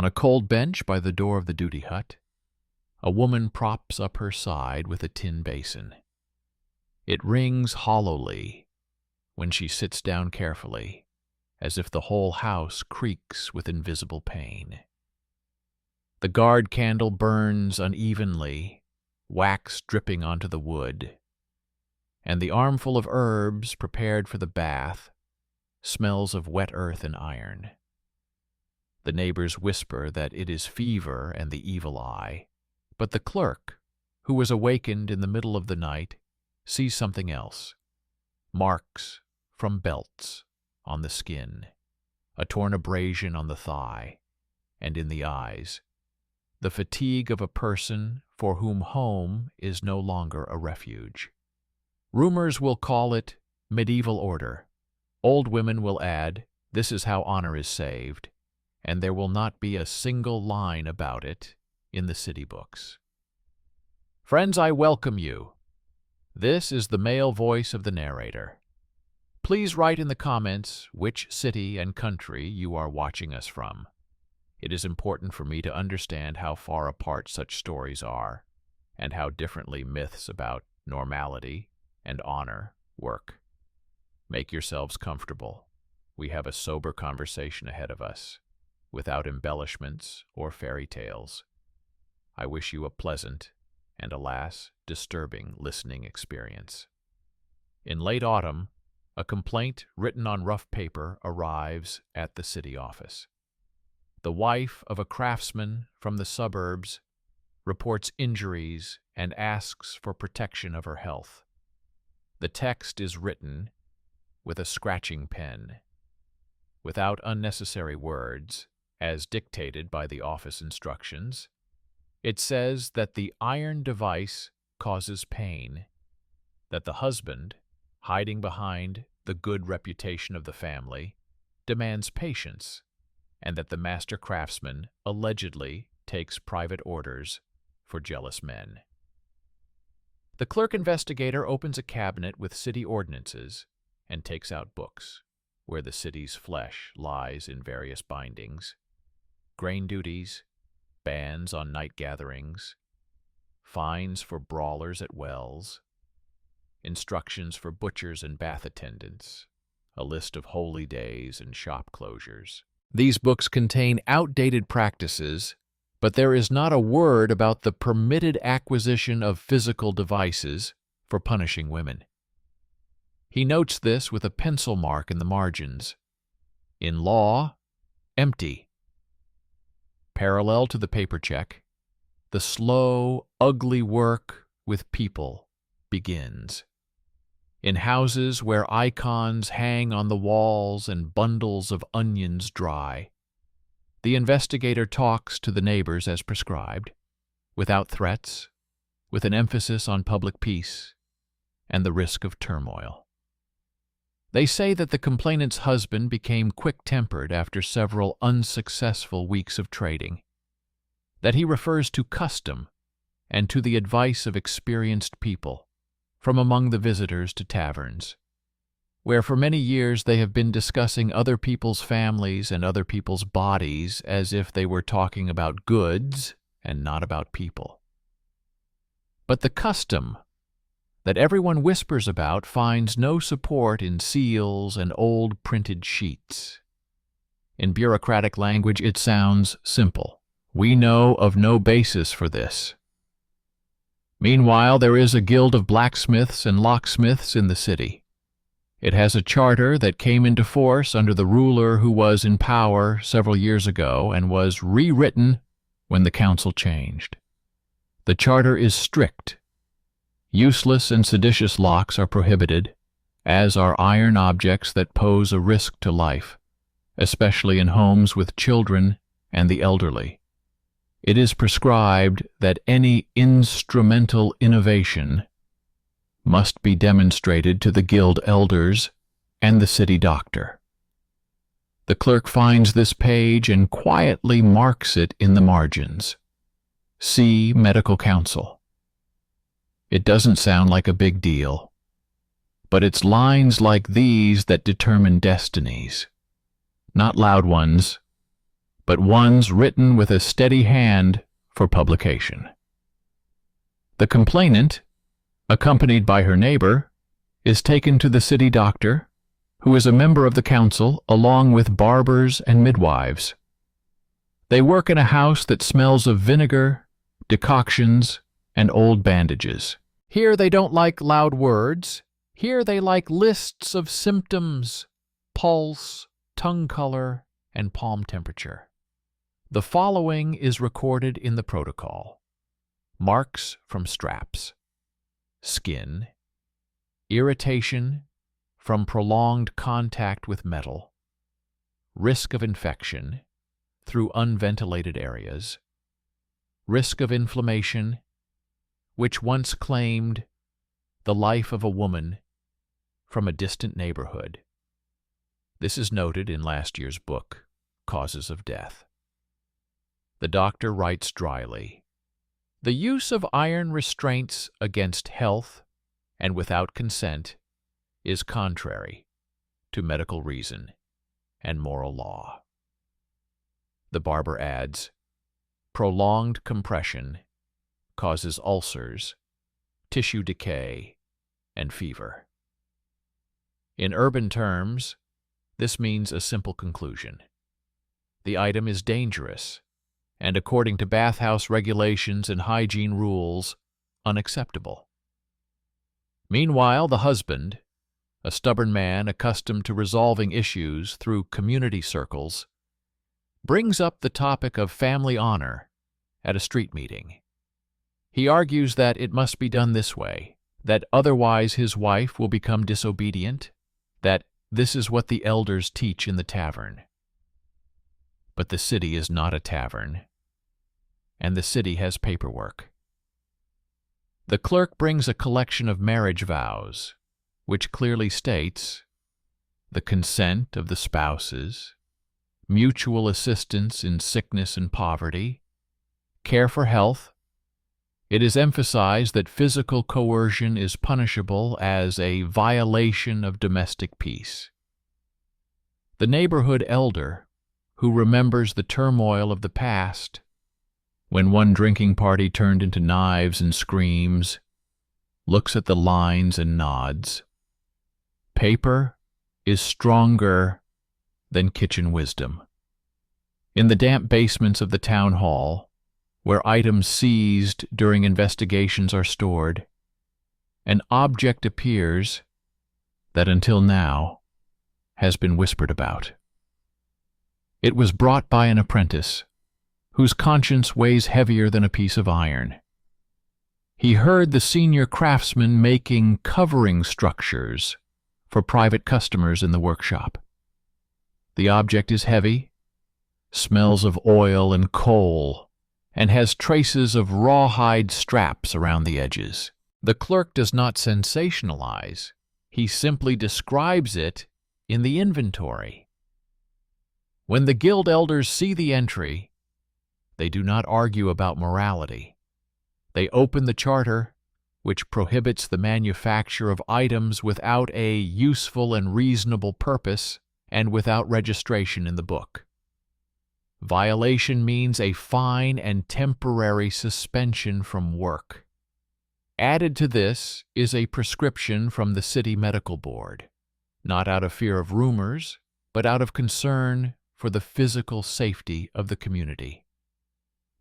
On a cold bench by the door of the duty hut, a woman props up her side with a tin basin. It rings hollowly when she sits down carefully, as if the whole house creaks with invisible pain. The guard candle burns unevenly, wax dripping onto the wood, and the armful of herbs prepared for the bath smells of wet earth and iron. The neighbors whisper that it is fever and the evil eye, but the clerk, who was awakened in the middle of the night, sees something else. Marks from belts on the skin, a torn abrasion on the thigh, and in the eyes, the fatigue of a person for whom home is no longer a refuge. Rumors will call it medieval order. Old women will add, "This is how honor is saved," and there will not be a single line about it in the city books. Friends, I welcome you. This is the male voice of the narrator. Please write in the comments which city and country you are watching us from. It is important for me to understand how far apart such stories are, and how differently myths about normality and honor work. Make yourselves comfortable. We have a sober conversation ahead of us, without embellishments or fairy tales. I wish you a pleasant and, alas, disturbing listening experience. In late autumn, a complaint written on rough paper arrives at the city office. The wife of a craftsman from the suburbs reports injuries and asks for protection of her health. The text is written with a scratching pen, without unnecessary words, as dictated by the office instructions. It says that the iron device causes pain, that the husband, hiding behind the good reputation of the family, demands patience, and that the master craftsman allegedly takes private orders for jealous men. The clerk investigator opens a cabinet with city ordinances and takes out books, where the city's flesh lies in various bindings: grain duties, bans on night gatherings, fines for brawlers at wells, instructions for butchers and bath attendants, a list of holy days and shop closures. These books contain outdated practices, but there is not a word about the permitted acquisition of physical devices for punishing women. He notes this with a pencil mark in the margins. In law, empty. Parallel to the paper check, the slow, ugly work with people begins. In houses where icons hang on the walls and bundles of onions dry, the investigator talks to the neighbors as prescribed, without threats, with an emphasis on public peace and the risk of turmoil. They say that the complainant's husband became quick-tempered after several unsuccessful weeks of trading, that he refers to custom and to the advice of experienced people from among the visitors to taverns, where for many years they have been discussing other people's families and other people's bodies as if they were talking about goods and not about people. But the custom that everyone whispers about finds no support in seals and old printed sheets. In bureaucratic language, it sounds simple. We know of no basis for this. Meanwhile, there is a guild of blacksmiths and locksmiths in the city. It has a charter that came into force under the ruler who was in power several years ago and was rewritten when the council changed. The charter is strict. Useless and seditious locks are prohibited, as are iron objects that pose a risk to life, especially in homes with children and the elderly. It is prescribed that any instrumental innovation must be demonstrated to the guild elders and the city doctor. The clerk finds this page and quietly marks it in the margins. See Medical Council. It doesn't sound like a big deal, but it's lines like these that determine destinies. Not loud ones, but ones written with a steady hand for publication. The complainant, accompanied by her neighbor, is taken to the city doctor, who is a member of the council, along with barbers and midwives. They work in a house that smells of vinegar, decoctions, and old bandages. Here they don't like loud words. Here they like lists of symptoms, pulse, tongue color, and palm temperature. The following is recorded in the protocol: marks from straps, skin, irritation from prolonged contact with metal, risk of infection through unventilated areas, risk of inflammation, which once claimed the life of a woman from a distant neighborhood. This is noted in last year's book, Causes of Death. The doctor writes dryly, "The use of iron restraints against health and without consent is contrary to medical reason and moral law." The barber adds, "Prolonged compression causes ulcers, tissue decay, and fever." In urban terms, this means a simple conclusion. The item is dangerous, and according to bathhouse regulations and hygiene rules, unacceptable. Meanwhile, the husband, a stubborn man accustomed to resolving issues through community circles, brings up the topic of family honor at a street meeting. He argues that it must be done this way, that otherwise his wife will become disobedient, that this is what the elders teach in the tavern. But the city is not a tavern, and the city has paperwork. The clerk brings a collection of marriage vows, which clearly states the consent of the spouses, mutual assistance in sickness and poverty, care for health. It is emphasized that physical coercion is punishable as a violation of domestic peace. The neighborhood elder, who remembers the turmoil of the past, when one drinking party turned into knives and screams, looks at the lines and nods. Paper is stronger than kitchen wisdom. In the damp basements of the town hall, where items seized during investigations are stored, an object appears that until now has been whispered about. It was brought by an apprentice whose conscience weighs heavier than a piece of iron. He heard the senior craftsman making covering structures for private customers in the workshop. The object is heavy, smells of oil and coal, and has traces of rawhide straps around the edges. The clerk does not sensationalize. He simply describes it in the inventory. When the guild elders see the entry, they do not argue about morality. They open the charter, which prohibits the manufacture of items without a useful and reasonable purpose and without registration in the book. Violation means a fine and temporary suspension from work. Added to this is a prescription from the city medical board, not out of fear of rumors, but out of concern for the physical safety of the community.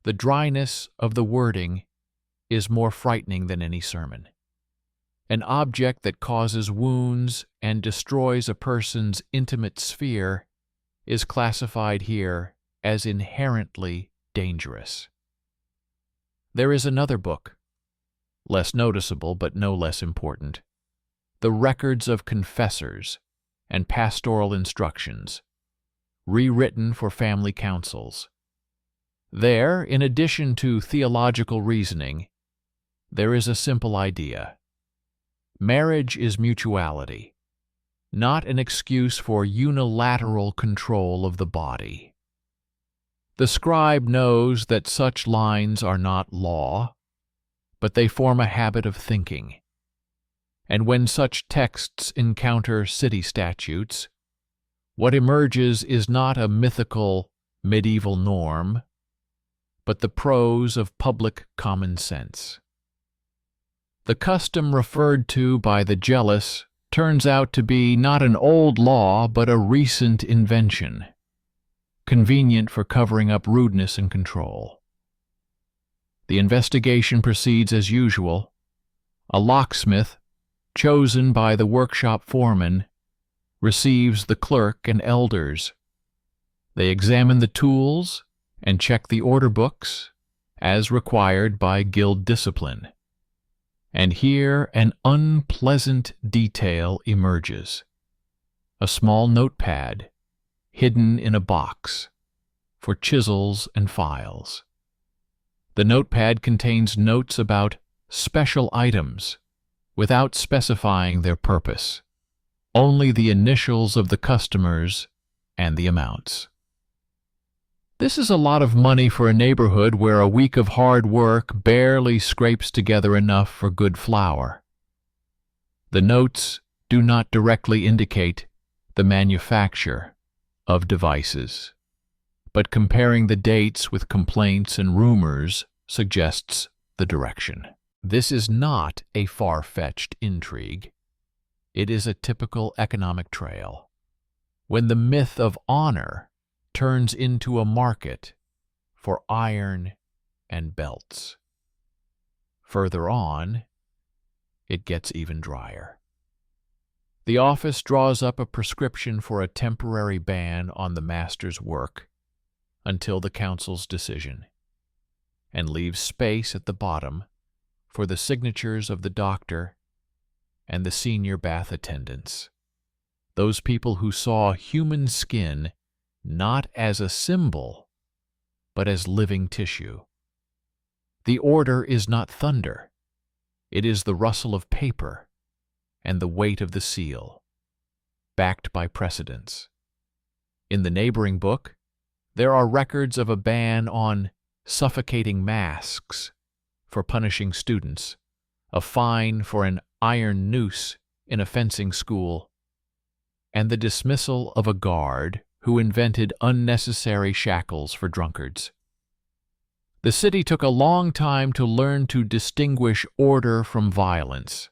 The dryness of the wording is more frightening than any sermon. An object that causes wounds and destroys a person's intimate sphere is classified here as inherently dangerous. There is another book, less noticeable but no less important, The Records of Confessors and Pastoral Instructions, rewritten for family councils. There, in addition to theological reasoning, there is a simple idea. Marriage is mutuality, not an excuse for unilateral control of the body. The scribe knows that such lines are not law, but they form a habit of thinking. And when such texts encounter city statutes, what emerges is not a mythical medieval norm, but the prose of public common sense. The custom referred to by the jealous turns out to be not an old law but a recent invention, convenient for covering up rudeness and control. The investigation proceeds as usual. A locksmith, chosen by the workshop foreman, receives the clerk and elders. They examine the tools and check the order books, as required by guild discipline. And here an unpleasant detail emerges. A small notepad, hidden in a box, for chisels and files. The notepad contains notes about special items, without specifying their purpose, only the initials of the customers and the amounts. This is a lot of money for a neighborhood where a week of hard work barely scrapes together enough for good flour. The notes do not directly indicate the manufacture of devices, but comparing the dates with complaints and rumors suggests the direction. This is not a far-fetched intrigue. It is a typical economic trail. When the myth of honor turns into a market for iron and belts. Further on, it gets even drier. The office draws up a prescription for a temporary ban on the master's work until the council's decision, and leaves space at the bottom for the signatures of the doctor and the senior bath attendants, those people who saw human skin not as a symbol, but as living tissue. The order is not thunder. It is the rustle of paper and the weight of the seal, backed by precedents. In the neighboring book, there are records of a ban on suffocating masks for punishing students, a fine for an iron noose in a fencing school, and the dismissal of a guard who invented unnecessary shackles for drunkards. The city took a long time to learn to distinguish order from violence.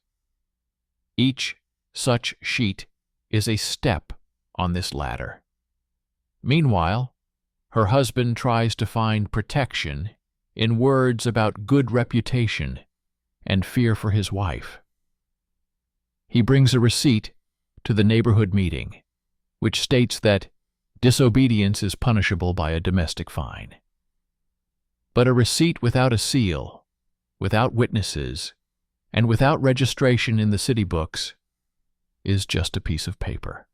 Each such sheet is a step on this ladder. Meanwhile, her husband tries to find protection in words about good reputation and fear for his wife. He brings a receipt to the neighborhood meeting, which states that disobedience is punishable by a domestic fine. But a receipt without a seal, without witnesses, and without registration in the city books is just a piece of paper.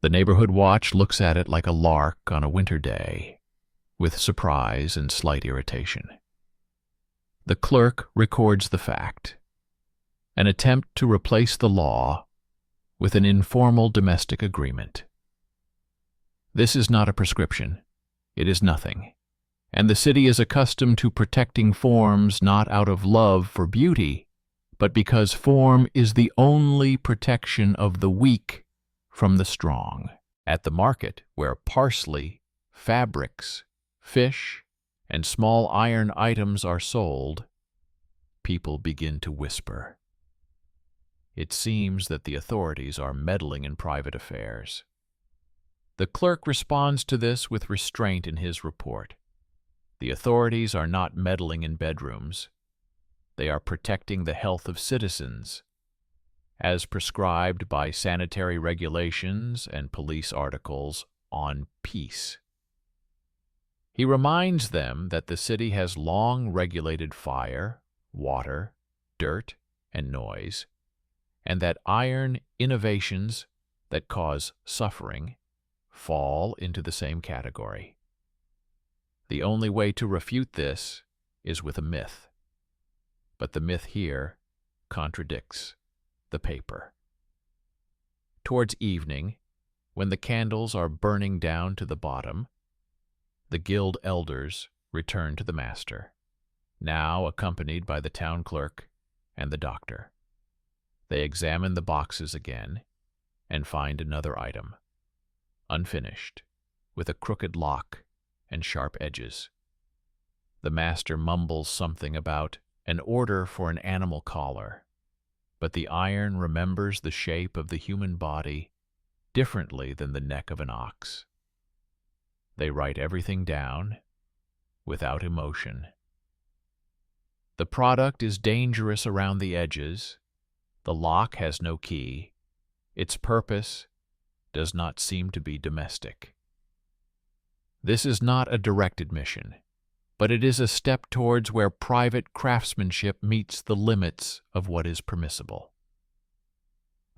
The neighborhood watch looks at it like a lark on a winter day, with surprise and slight irritation. The clerk records the fact, an attempt to replace the law with an informal domestic agreement. This is not a prescription. It is nothing. And the city is accustomed to protecting forms not out of love for beauty, but because form is the only protection of the weak from the strong. At the market, where parsley, fabrics, fish, and small iron items are sold, people begin to whisper. It seems that the authorities are meddling in private affairs. The clerk responds to this with restraint in his report. The authorities are not meddling in bedrooms. They are protecting the health of citizens, as prescribed by sanitary regulations and police articles on peace. He reminds them that the city has long regulated fire, water, dirt, and noise, and that iron innovations that cause suffering fall into the same category. The only way to refute this is with a myth. But the myth here contradicts the paper. Towards evening, when the candles are burning down to the bottom, the guild elders return to the master, now accompanied by the town clerk and the doctor. They examine the boxes again and find another item, unfinished, with a crooked lock and sharp edges. The master mumbles something about an order for an animal collar, but the iron remembers the shape of the human body differently than the neck of an ox. They write everything down without emotion. The product is dangerous around the edges. The lock has no key. Its purpose does not seem to be domestic. This is not a directed mission, but it is a step towards where private craftsmanship meets the limits of what is permissible.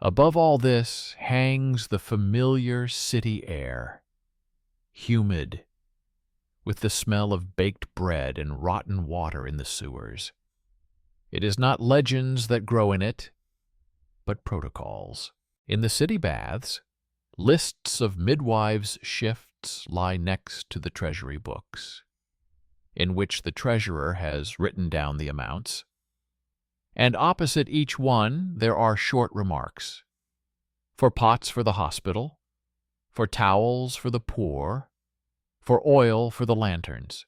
Above all this hangs the familiar city air, humid, with the smell of baked bread and rotten water in the sewers. It is not legends that grow in it, but protocols. In the city baths, lists of midwives' shifts lie next to the treasury books, in which the treasurer has written down the amounts, and opposite each one there are short remarks. For pots for the hospital, for towels for the poor, for oil for the lanterns.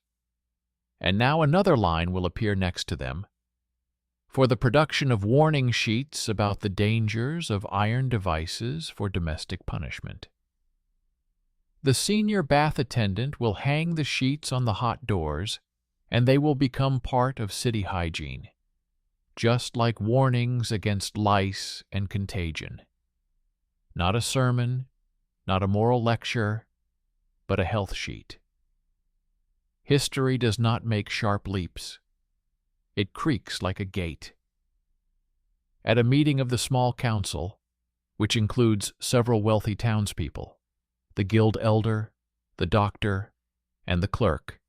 And now another line will appear next to them, for the production of warning sheets about the dangers of iron devices for domestic punishment. The senior bath attendant will hang the sheets on the hot doors, and they will become part of city hygiene, just like warnings against lice and contagion. Not a sermon, not a moral lecture, but a health sheet. History does not make sharp leaps. It creaks like a gate. At a meeting of the small council, which includes several wealthy townspeople, the guild elder, the doctor, and the clerk,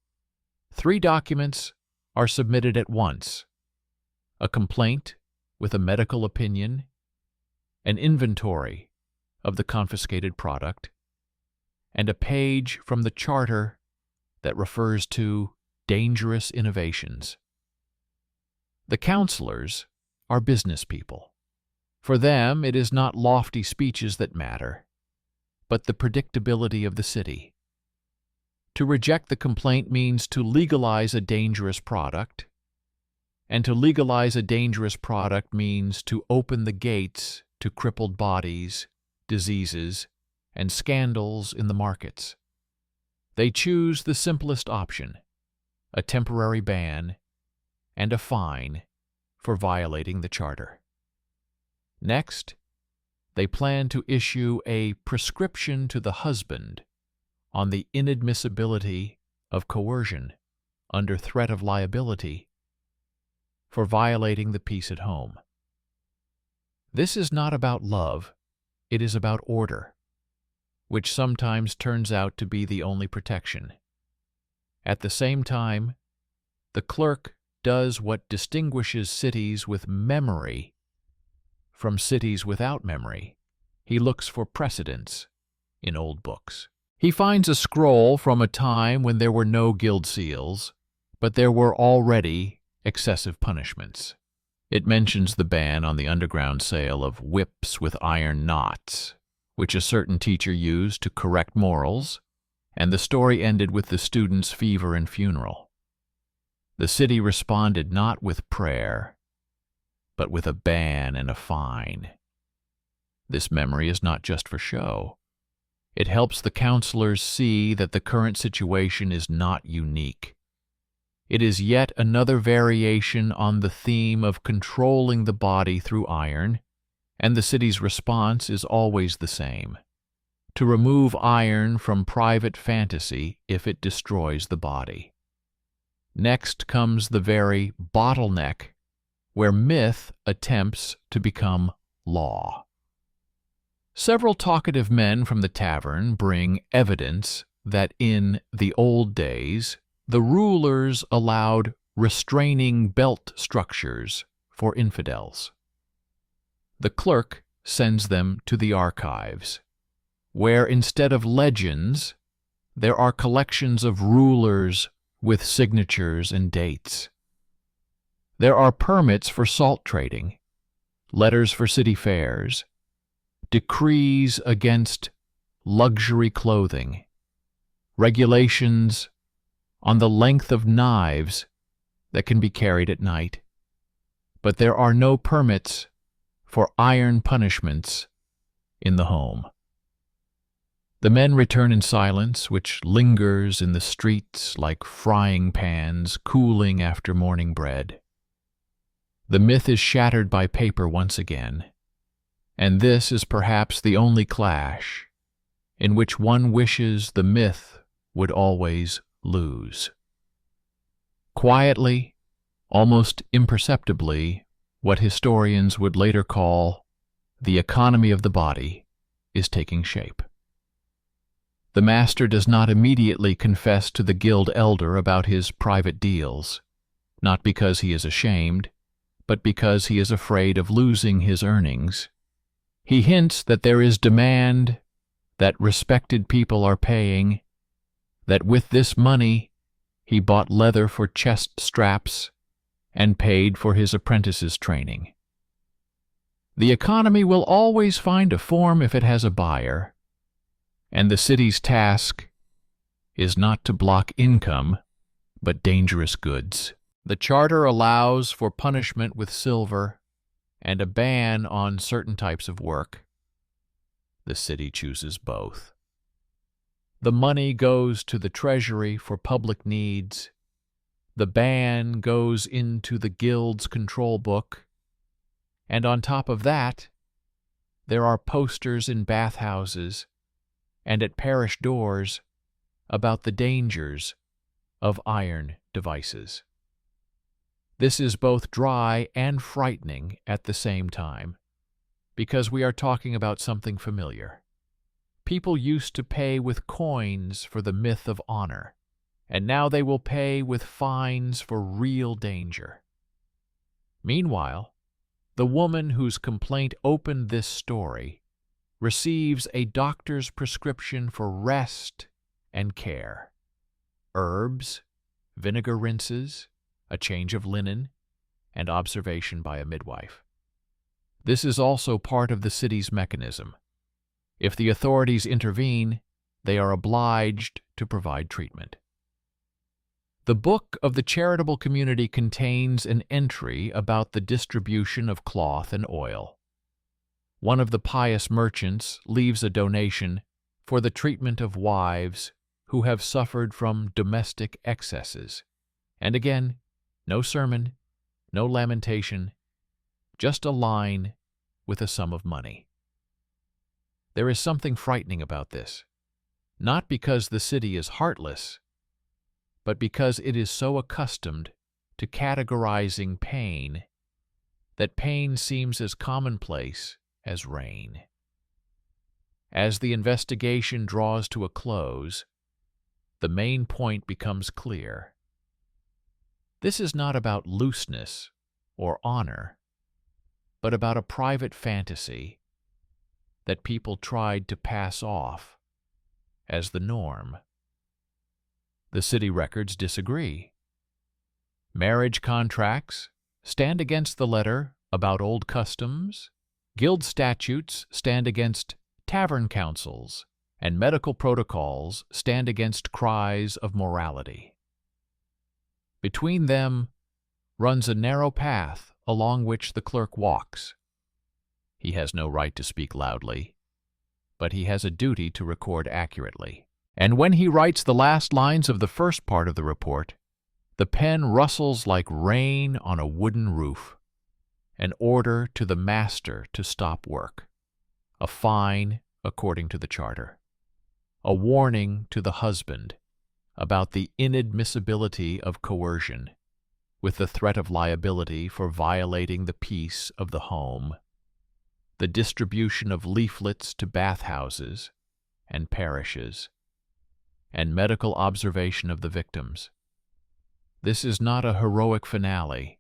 3 documents are submitted at once: a complaint with a medical opinion, an inventory of the confiscated product, and a page from the charter that refers to dangerous innovations. The counselors are business people. For them, it is not lofty speeches that matter, but the predictability of the city. To reject the complaint means to legalize a dangerous product, and to legalize a dangerous product means to open the gates to crippled bodies, diseases, and scandals in the markets. They choose the simplest option, a temporary ban and a fine for violating the charter. Next, they plan to issue a prescription to the husband on the inadmissibility of coercion under threat of liability for violating the peace at home. This is not about love, it is about order, which sometimes turns out to be the only protection. At the same time, the clerk does what distinguishes cities with memory from cities without memory. He looks for precedents in old books. He finds a scroll from a time when there were no guild seals, but there were already excessive punishments. It mentions the ban on the underground sale of whips with iron knots, which a certain teacher used to correct morals, and the story ended with the student's fever and funeral. The city responded not with prayer, but with a ban and a fine. This memory is not just for show. It helps the counselors see that the current situation is not unique. It is yet another variation on the theme of controlling the body through iron, and the city's response is always the same: to remove iron from private fantasy if it destroys the body. Next comes the very bottleneck where myth attempts to become law. Several talkative men from the tavern bring evidence that in the old days the rulers allowed restraining belt structures for infidels. The clerk sends them to the archives, where instead of legends, there are collections of rulers with signatures and dates. There are permits for salt trading, letters for city fairs, decrees against luxury clothing, regulations on the length of knives that can be carried at night, but there are no permits for iron punishments in the home. The men return in silence, which lingers in the streets like frying pans cooling after morning bread. The myth is shattered by paper once again, and this is perhaps the only clash in which one wishes the myth would always lose. Quietly, almost imperceptibly, what historians would later call the economy of the body is taking shape. The master does not immediately confess to the guild elder about his private deals, not because he is ashamed, but because he is afraid of losing his earnings. He hints that there is demand, that respected people are paying, that with this money he bought leather for chest straps and paid for his apprentice's training. The economy will always find a form if it has a buyer, and the city's task is not to block income, but dangerous goods. The charter allows for punishment with silver and a ban on certain types of work. The city chooses both. The money goes to the treasury for public needs. The ban goes into the guild's control book. And on top of that, there are posters in bathhouses and at parish doors about the dangers of iron devices. This is both dry and frightening at the same time, because we are talking about something familiar. People used to pay with coins for the myth of honor, and now they will pay with fines for real danger. Meanwhile, the woman whose complaint opened this story receives a doctor's prescription for rest and care. Herbs, vinegar rinses, a change of linen, and observation by a midwife. This is also part of the city's mechanism. If the authorities intervene, they are obliged to provide treatment. The book of the charitable community contains an entry about the distribution of cloth and oil. One of the pious merchants leaves a donation for the treatment of wives who have suffered from domestic excesses. And again, no sermon, no lamentation, just a line with a sum of money. There is something frightening about this, not because the city is heartless, but because it is so accustomed to categorizing pain that pain seems as commonplace as rain. As the investigation draws to a close, the main point becomes clear. This is not about looseness or honor, but about a private fantasy that people tried to pass off as the norm. The city records disagree. Marriage contracts stand against the letter about old customs, guild statutes stand against tavern councils, and medical protocols stand against cries of morality. Between them runs a narrow path along which the clerk walks. He has no right to speak loudly, but he has a duty to record accurately. And when he writes the last lines of the first part of the report, the pen rustles like rain on a wooden roof, an order to the master to stop work, a fine according to the charter, a warning to the husband about the inadmissibility of coercion, with the threat of liability for violating the peace of the home, the distribution of leaflets to bathhouses and parishes, and medical observation of the victims. This is not a heroic finale,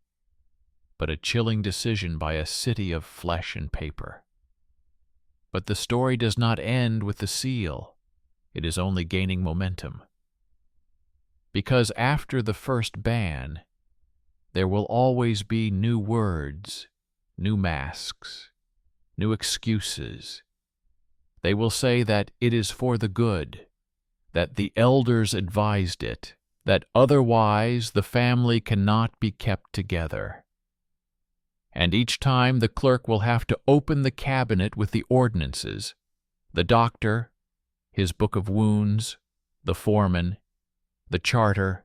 but a chilling decision by a city of flesh and paper. But the story does not end with the seal. It is only gaining momentum. Because after the first ban, there will always be new words, new masks, new excuses. They will say that it is for the good, that the elders advised it, that otherwise the family cannot be kept together. And each time the clerk will have to open the cabinet with the ordinances, the doctor, his book of wounds, the foreman, the charter,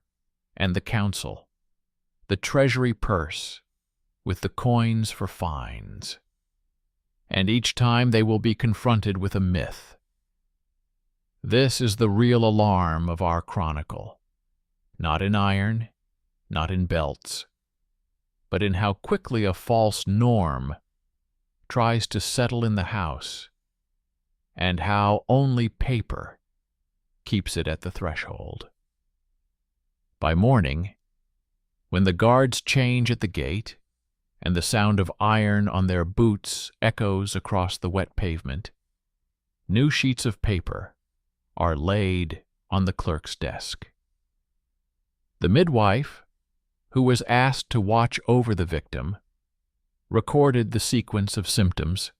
and the council, the treasury purse, with the coins for fines. And each time they will be confronted with a myth. This is the real alarm of our chronicle, not in iron, not in belts, but in how quickly a false norm tries to settle in the house, and how only paper keeps it at the threshold. By morning, when the guards change at the gate, and the sound of iron on their boots echoes across the wet pavement, new sheets of paper are laid on the clerk's desk. The midwife, who was asked to watch over the victim, recorded the sequence of symptoms: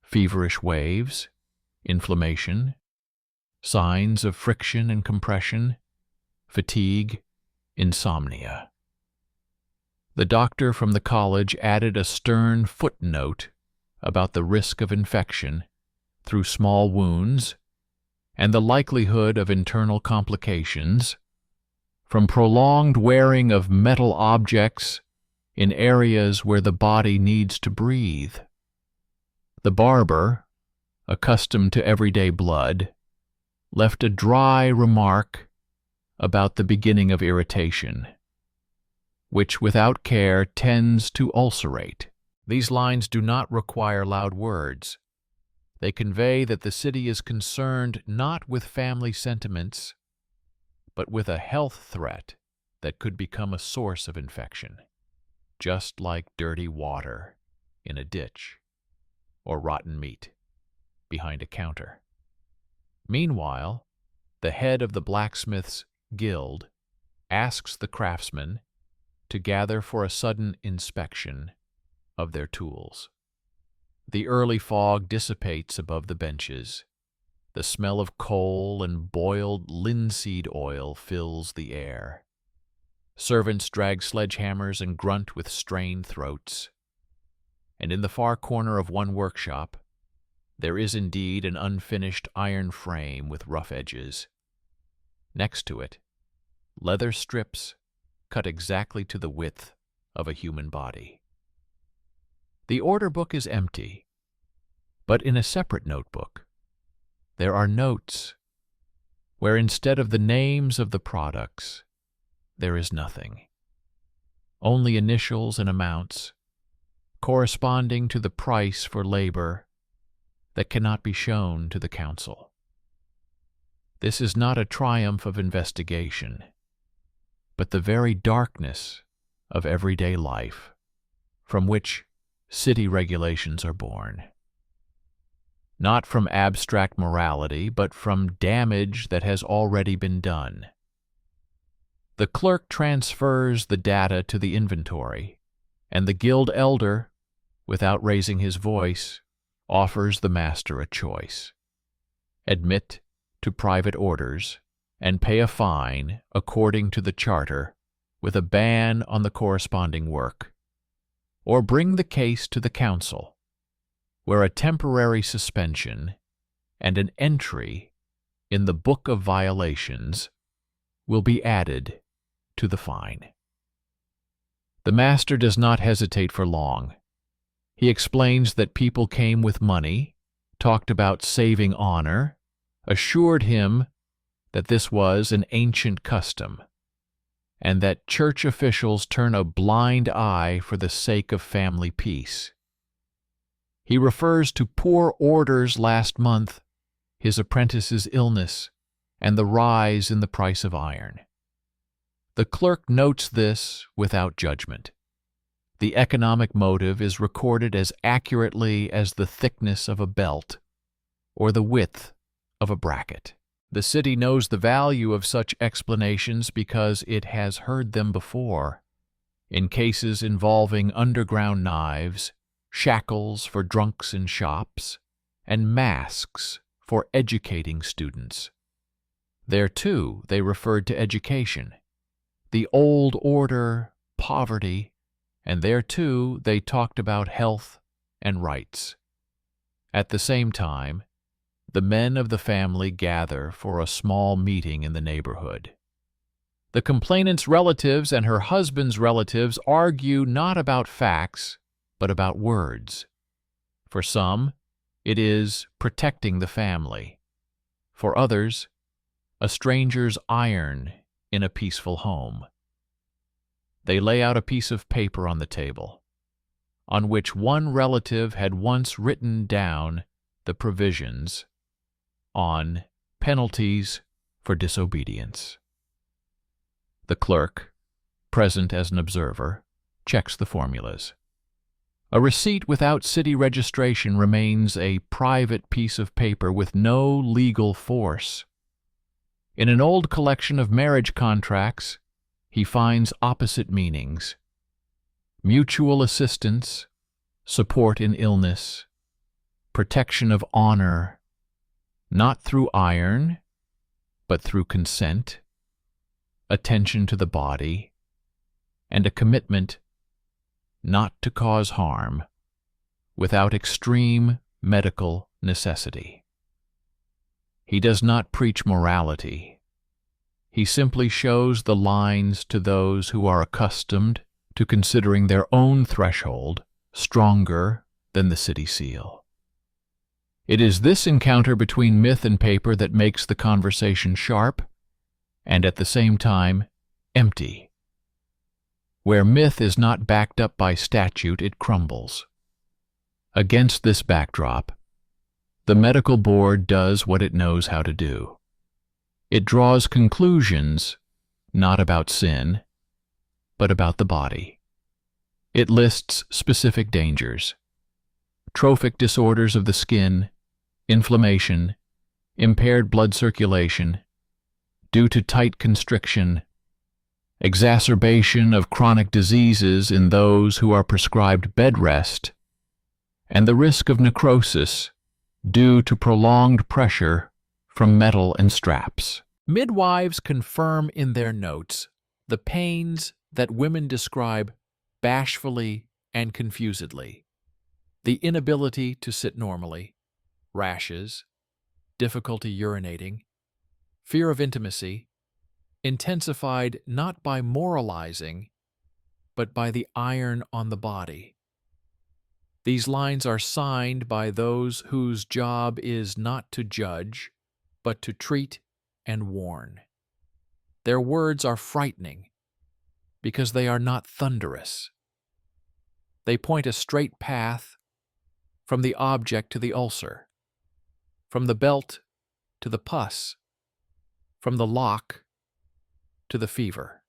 feverish waves, inflammation, signs of friction and compression, fatigue, insomnia. The doctor from the college added a stern footnote about the risk of infection through small wounds and the likelihood of internal complications from prolonged wearing of metal objects in areas where the body needs to breathe. The barber, accustomed to everyday blood, left a dry remark about the beginning of irritation, which without care tends to ulcerate. These lines do not require loud words. They convey that the city is concerned not with family sentiments, but with a health threat that could become a source of infection, just like dirty water in a ditch or rotten meat behind a counter. Meanwhile, the head of the blacksmith's guild asks the craftsmen to gather for a sudden inspection of their tools. The early fog dissipates above the benches. The smell of coal and boiled linseed oil fills the air. Servants drag sledgehammers and grunt with strained throats. And in the far corner of one workshop, there is indeed an unfinished iron frame with rough edges. Next to it, leather strips cut exactly to the width of a human body. The order book is empty, but in a separate notebook, there are notes where instead of the names of the products, there is nothing. Only initials and amounts corresponding to the price for labor that cannot be shown to the council. This is not a triumph of investigation, but the very darkness of everyday life from which city regulations are born. Not from abstract morality, but from damage that has already been done. The clerk transfers the data to the inventory, and the guild elder, without raising his voice, offers the master a choice: admit to private orders and pay a fine according to the charter with a ban on the corresponding work, or bring the case to the council, where a temporary suspension and an entry in the Book of Violations will be added to the fine. The master does not hesitate for long. He explains that people came with money, talked about saving honor, assured him that this was an ancient custom, and that church officials turn a blind eye for the sake of family peace. He refers to poor orders last month, his apprentice's illness, and the rise in the price of iron. The clerk notes this without judgment. The economic motive is recorded as accurately as the thickness of a belt or the width of a bracket. The city knows the value of such explanations because it has heard them before, in cases involving underground knives, shackles for drunks in shops, and masks for educating students. There, too, they referred to education, the old order, poverty, and there, too, they talked about health and rights. At the same time, the men of the family gather for a small meeting in the neighborhood. The complainant's relatives and her husband's relatives argue not about facts, but about words. For some, it is protecting the family. For others, a stranger's iron in a peaceful home. They lay out a piece of paper on the table, on which one relative had once written down the provisions on penalties for disobedience. The clerk, present as an observer, checks the formulas. A receipt without city registration remains a private piece of paper with no legal force. In an old collection of marriage contracts, he finds opposite meanings: mutual assistance, support in illness, protection of honor, not through iron, but through consent, attention to the body, and a commitment not to cause harm without extreme medical necessity. He does not preach morality. He simply shows the lines to those who are accustomed to considering their own threshold stronger than the city seal. It is this encounter between myth and paper that makes the conversation sharp and at the same time empty. Where myth is not backed up by statute, it crumbles. Against this backdrop, the medical board does what it knows how to do. It draws conclusions not about sin, but about the body. It lists specific dangers: trophic disorders of the skin, inflammation, impaired blood circulation due to tight constriction, exacerbation of chronic diseases in those who are prescribed bed rest, and the risk of necrosis due to prolonged pressure from metal and straps. Midwives confirm in their notes the pains that women describe bashfully and confusedly: the inability to sit normally, rashes, difficulty urinating, fear of intimacy, intensified not by moralizing, but by the iron on the body. These lines are signed by those whose job is not to judge, but to treat and warn. Their words are frightening because they are not thunderous. They point a straight path from the object to the ulcer, from the belt to the pus, from the lock to the fever.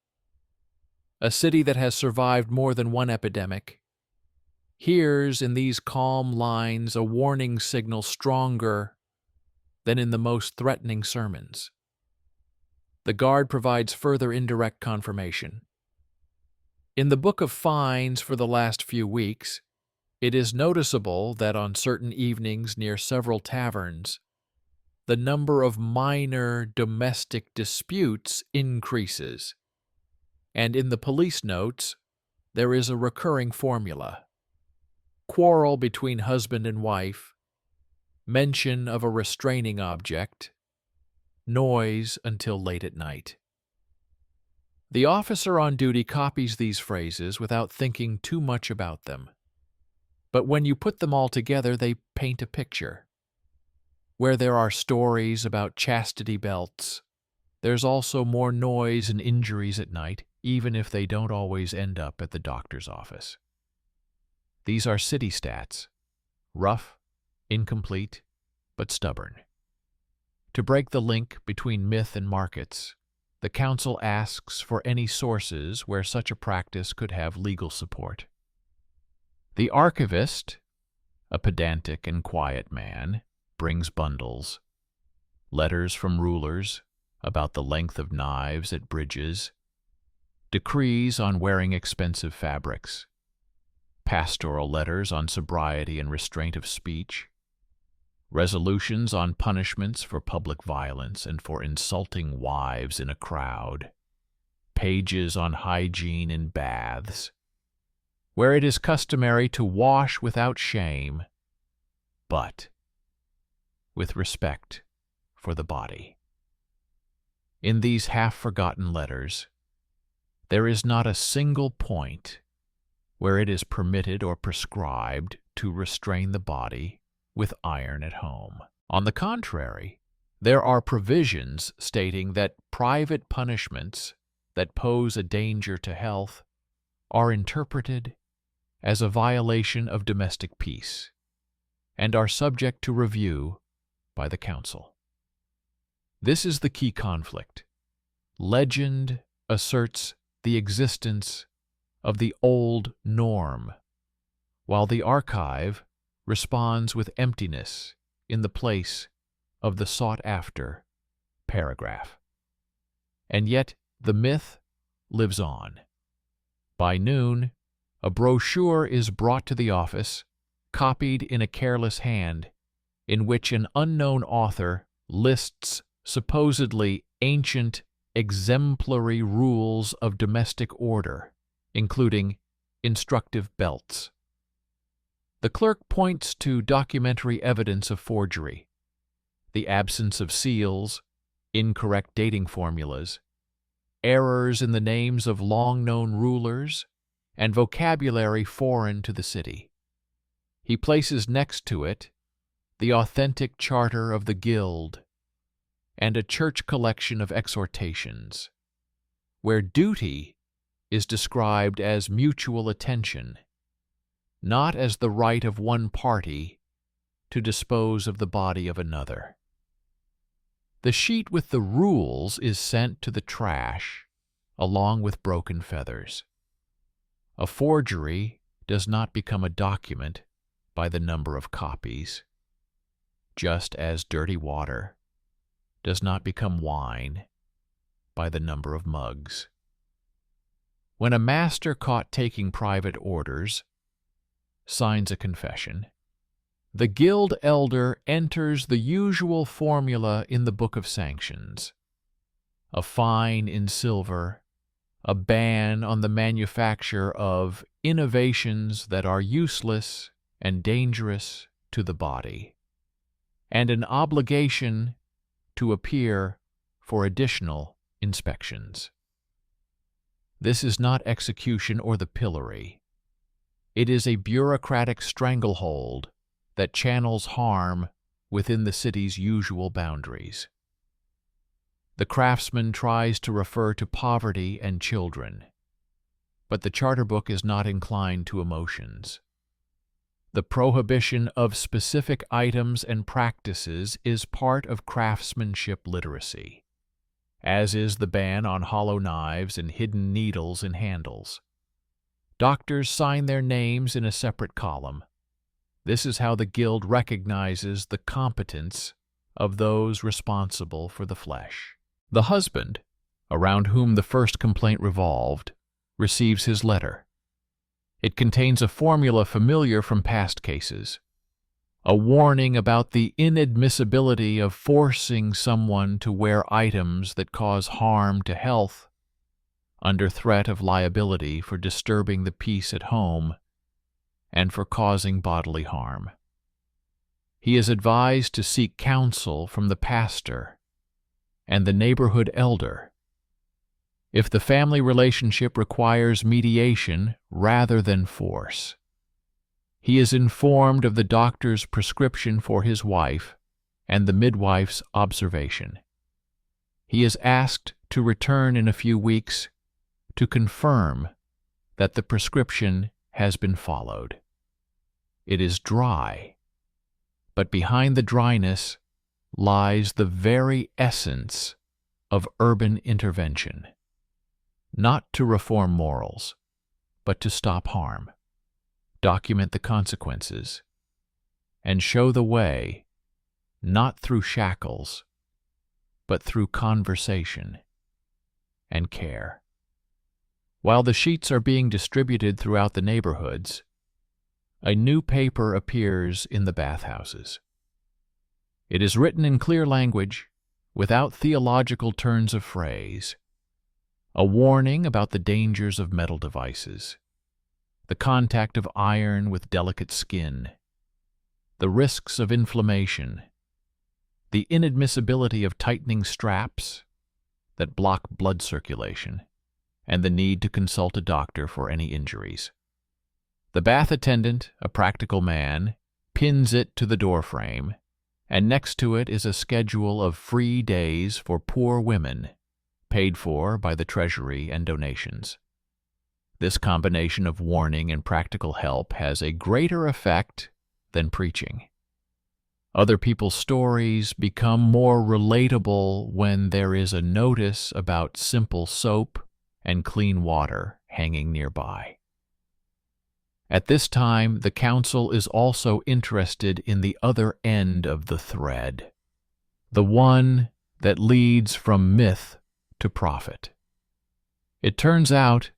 A city that has survived more than one epidemic hears in these calm lines a warning signal stronger than in the most threatening sermons. The guard provides further indirect confirmation. In the book of fines for the last few weeks, it is noticeable that on certain evenings near several taverns, the number of minor domestic disputes increases. And in the police notes, there is a recurring formula: quarrel between husband and wife, mention of a restraining object, noise until late at night. The officer on duty copies these phrases without thinking too much about them. But when you put them all together, they paint a picture. Where there are stories about chastity belts, there's also more noise and injuries at night, even if they don't always end up at the doctor's office. These are city stats, rough, incomplete, but stubborn. To break the link between myth and markets, the council asks for any sources where such a practice could have legal support. The archivist, a pedantic and quiet man, brings bundles, letters from rulers about the length of knives at bridges, decrees on wearing expensive fabrics, pastoral letters on sobriety and restraint of speech, resolutions on punishments for public violence and for insulting wives in a crowd, pages on hygiene in baths, where it is customary to wash without shame, but with respect for the body. In these half-forgotten letters, there is not a single point where it is permitted or prescribed to restrain the body with iron at home. On the contrary, there are provisions stating that private punishments that pose a danger to health are interpreted as a violation of domestic peace and are subject to review by the council. This is the key conflict. Legend asserts the existence of the old norm, while the archive responds with emptiness in the place of the sought-after paragraph. And yet the myth lives on. By noon, a brochure is brought to the office, copied in a careless hand, in which an unknown author lists supposedly ancient exemplary rules of domestic order, including instructive belts. The clerk points to documentary evidence of forgery, the absence of seals, incorrect dating formulas, errors in the names of long-known rulers, and vocabulary foreign to the city. He places next to it the authentic charter of the guild and a church collection of exhortations, where duty is described as mutual attention, not as the right of one party to dispose of the body of another. The sheet with the rules is sent to the trash along with broken feathers. A forgery does not become a document by the number of copies, just as dirty water does not become wine by the number of mugs. When a master caught taking private orders signs a confession, the guild elder enters the usual formula in the Book of Sanctions: a fine in silver, a ban on the manufacture of innovations that are useless and dangerous to the body, and an obligation to appear for additional inspections. This is not execution or the pillory. It is a bureaucratic stranglehold that channels harm within the city's usual boundaries. The craftsman tries to refer to poverty and children, but the charter book is not inclined to emotions. The prohibition of specific items and practices is part of craftsmanship literacy, as is the ban on hollow knives and hidden needles in handles. Doctors sign their names in a separate column. This is how the guild recognizes the competence of those responsible for the flesh. The husband, around whom the first complaint revolved, receives his letter. It contains a formula familiar from past cases, a warning about the inadmissibility of forcing someone to wear items that cause harm to health, under threat of liability for disturbing the peace at home and for causing bodily harm. He is advised to seek counsel from the pastor and the neighborhood elder. If the family relationship requires mediation rather than force, he is informed of the doctor's prescription for his wife and the midwife's observation. He is asked to return in a few weeks to confirm that the prescription has been followed. It is dry, but behind the dryness lies the very essence of urban intervention. Not to reform morals, but to stop harm, document the consequences, and show the way, not through shackles, but through conversation and care. While the sheets are being distributed throughout the neighborhoods, a new paper appears in the bathhouses. It is written in clear language, without theological turns of phrase. A warning about the dangers of metal devices, the contact of iron with delicate skin, the risks of inflammation, the inadmissibility of tightening straps that block blood circulation, and the need to consult a doctor for any injuries. The bath attendant, a practical man, pins it to the doorframe, and next to it is a schedule of free days for poor women, paid for by the Treasury and donations. This combination of warning and practical help has a greater effect than preaching. Other people's stories become more relatable when there is a notice about simple soap and clean water hanging nearby. At this time, the council is also interested in the other end of the thread, the one that leads from myth to prophet. It turns out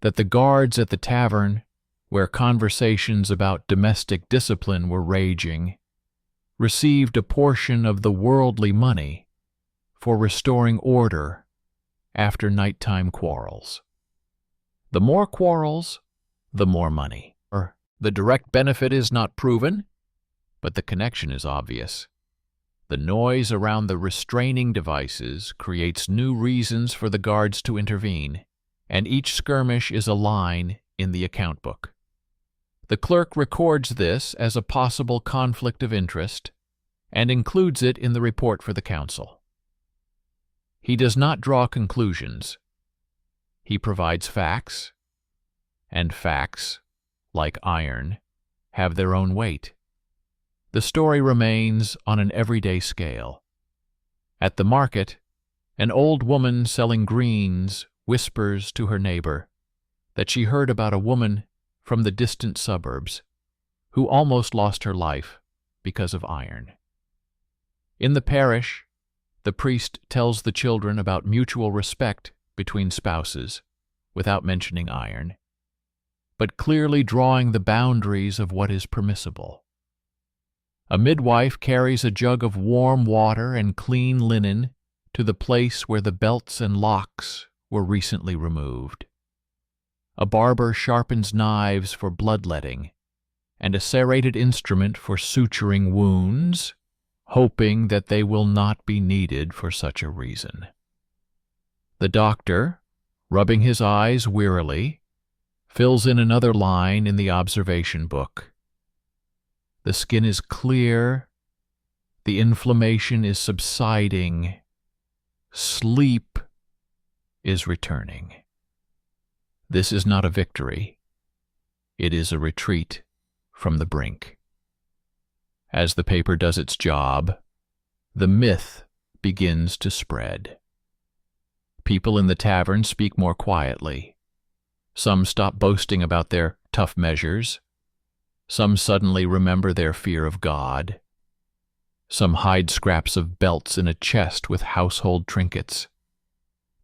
that the guards at the tavern, where conversations about domestic discipline were raging, received a portion of the worldly money for restoring order after nighttime quarrels. The more quarrels, the more money. The direct benefit is not proven, but the connection is obvious. The noise around the restraining devices creates new reasons for the guards to intervene, and each skirmish is a line in the account book. The clerk records this as a possible conflict of interest and includes it in the report for the council. He does not draw conclusions. He provides facts, and facts, like iron, have their own weight. The story remains on an everyday scale. At the market, an old woman selling greens whispers to her neighbor that she heard about a woman from the distant suburbs who almost lost her life because of iron. In the parish, the priest tells the children about mutual respect between spouses without mentioning iron, but clearly drawing the boundaries of what is permissible. A midwife carries a jug of warm water and clean linen to the place where the belts and locks were recently removed. A barber sharpens knives for bloodletting and a serrated instrument for suturing wounds, hoping that they will not be needed for such a reason. The doctor, rubbing his eyes wearily, fills in another line in the observation book. The skin is clear, the inflammation is subsiding, sleep is returning. This is not a victory. It is a retreat from the brink. As the paper does its job, the myth begins to spread. People in the tavern speak more quietly. Some stop boasting about their tough measures. Some suddenly remember their fear of God. Some hide scraps of belts in a chest with household trinkets.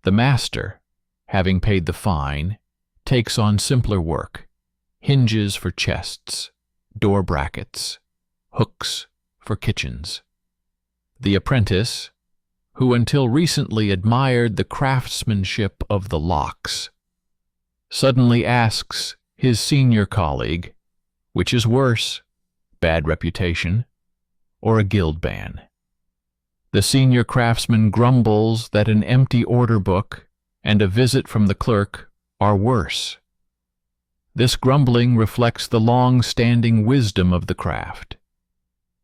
The master, having paid the fine, takes on simpler work: hinges for chests, door brackets, hooks for kitchens. The apprentice, who until recently admired the craftsmanship of the locks, suddenly asks his senior colleague, which is worse, bad reputation or a guild ban? The senior craftsman grumbles that an empty order book and a visit from the clerk are worse. This grumbling reflects the long-standing wisdom of the craft.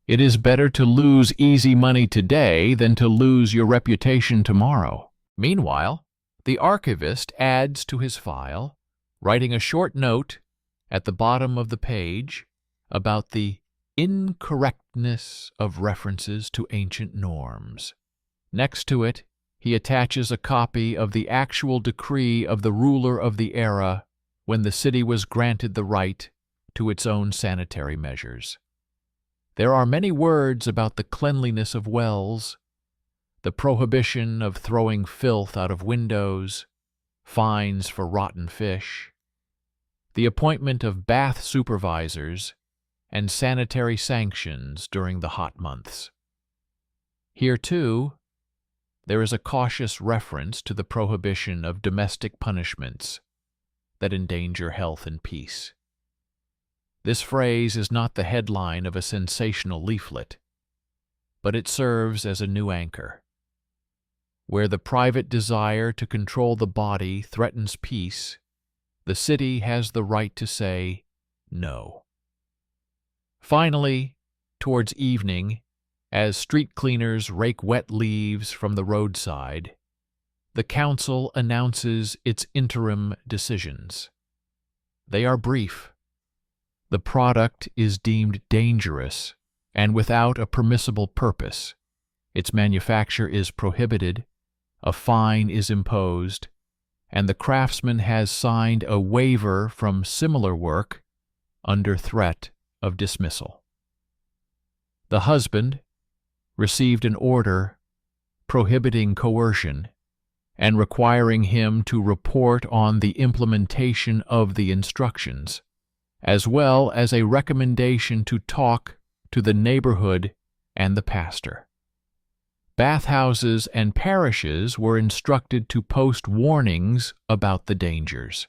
It is better to lose easy money today than to lose your reputation tomorrow. Meanwhile, the archivist adds to his file, writing a short note at the bottom of the page about the incorrectness of references to ancient norms. Next to it, he attaches a copy of the actual decree of the ruler of the era when the city was granted the right to its own sanitary measures. There are many words about the cleanliness of wells, the prohibition of throwing filth out of windows, fines for rotten fish, the appointment of bath supervisors, and sanitary sanctions during the hot months. Here, too, there is a cautious reference to the prohibition of domestic punishments that endanger health and peace. This phrase is not the headline of a sensational leaflet, but it serves as a new anchor. Where the private desire to control the body threatens peace, the city has the right to say no. Finally, towards evening, as street cleaners rake wet leaves from the roadside, the council announces its interim decisions. They are brief. The product is deemed dangerous and without a permissible purpose. Its manufacture is prohibited, a fine is imposed, and the craftsman has signed a waiver from similar work under threat of dismissal. The husband received an order prohibiting coercion and requiring him to report on the implementation of the instructions, as well as a recommendation to talk to the neighborhood and the pastor. Bathhouses and parishes were instructed to post warnings about the dangers.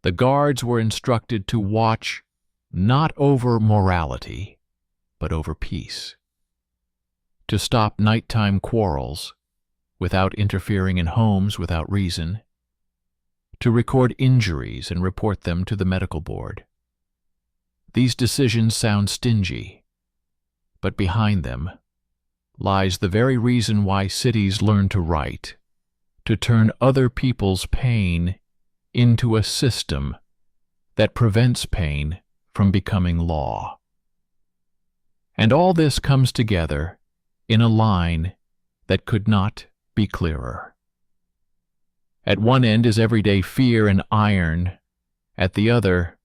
The guards were instructed to watch not over morality, but over peace, to stop nighttime quarrels without interfering in homes without reason, to record injuries and report them to the medical board. These decisions sound stingy, but behind them lies the very reason why cities learn to write, to turn other people's pain into a system that prevents pain from becoming law. And all this comes together in a line that could not be clearer. At one end is everyday fear and iron, at the other,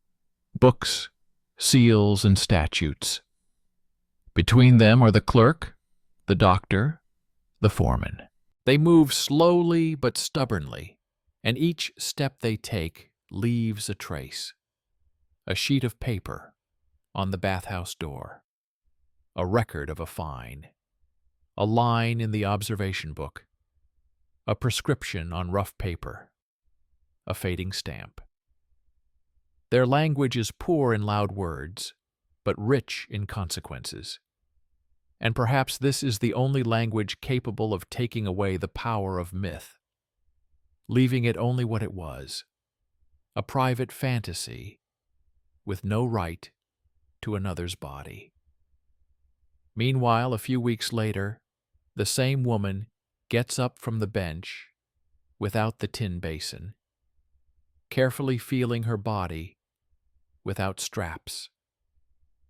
books, seals, and statutes. Between them are the clerk, the doctor, the foreman. They move slowly but stubbornly, and each step they take leaves a trace. A sheet of paper on the bathhouse door, a record of a fine, a line in the observation book, a prescription on rough paper, a fading stamp. Their language is poor in loud words, but rich in consequences. And perhaps this is the only language capable of taking away the power of myth, leaving it only what it was, a private fantasy with no right to another's body. Meanwhile, a few weeks later, the same woman gets up from the bench without the tin basin, carefully feeling her body without straps,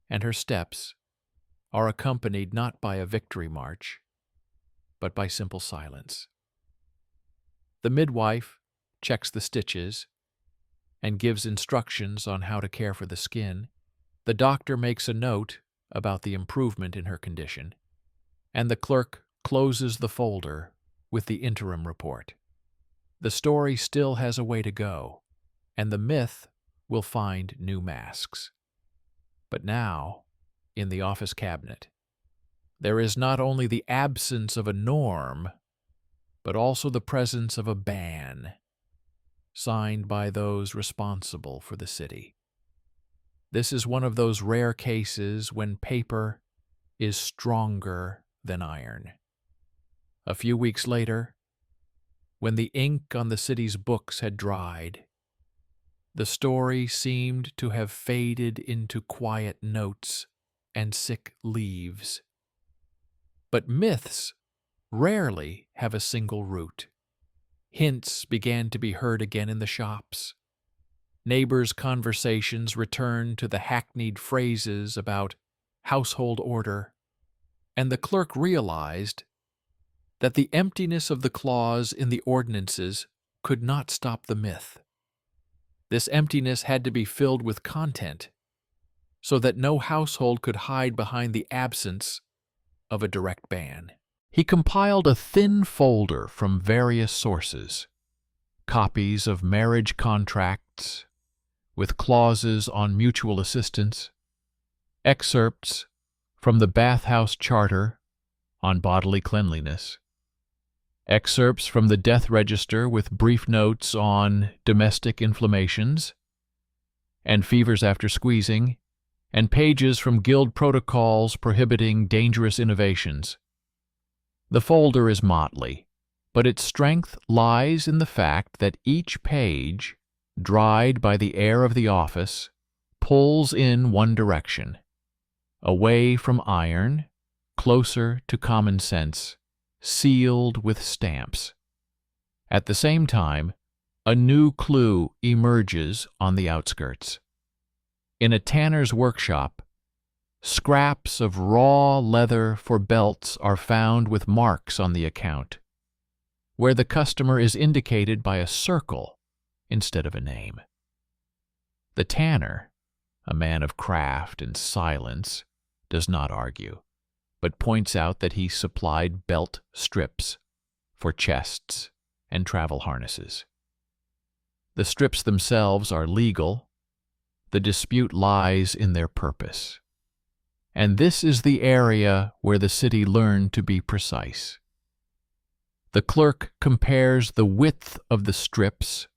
and her steps are accompanied not by a victory march, but by simple silence. The midwife checks the stitches and gives instructions on how to care for the skin. The doctor makes a note about the improvement in her condition, and the clerk closes the folder with the interim report. The story still has a way to go, and the myth will find new masks. But now, in the office cabinet, there is not only the absence of a norm, but also the presence of a ban, signed by those responsible for the city. This is one of those rare cases when paper is stronger than iron. A few weeks later, when the ink on the city's books had dried, the story seemed to have faded into quiet notes and sick leaves. But myths rarely have a single root. Hints began to be heard again in the shops. Neighbors' conversations returned to the hackneyed phrases about household order, and the clerk realized that the emptiness of the clause in the ordinances could not stop the myth. This emptiness had to be filled with content, so that no household could hide behind the absence of a direct ban. He compiled a thin folder from various sources, copies of marriage contracts with clauses on mutual assistance, excerpts from the bathhouse charter, on bodily cleanliness, excerpts from the death register with brief notes on domestic inflammations and fevers after squeezing, and pages from guild protocols prohibiting dangerous innovations. The folder is motley, but its strength lies in the fact that each page, dried by the air of the office, pulls in one direction, away from iron, closer to common sense, sealed with stamps. At the same time, a new clue emerges on the outskirts. In a tanner's workshop, scraps of raw leather for belts are found with marks on the account, where the customer is indicated by a circle instead of a name. The tanner, a man of craft and silence, does not argue, but points out that he supplied belt strips for chests and travel harnesses. The strips themselves are legal. The dispute lies in their purpose. And this is the area where the city learned to be precise. The clerk compares the width of the strips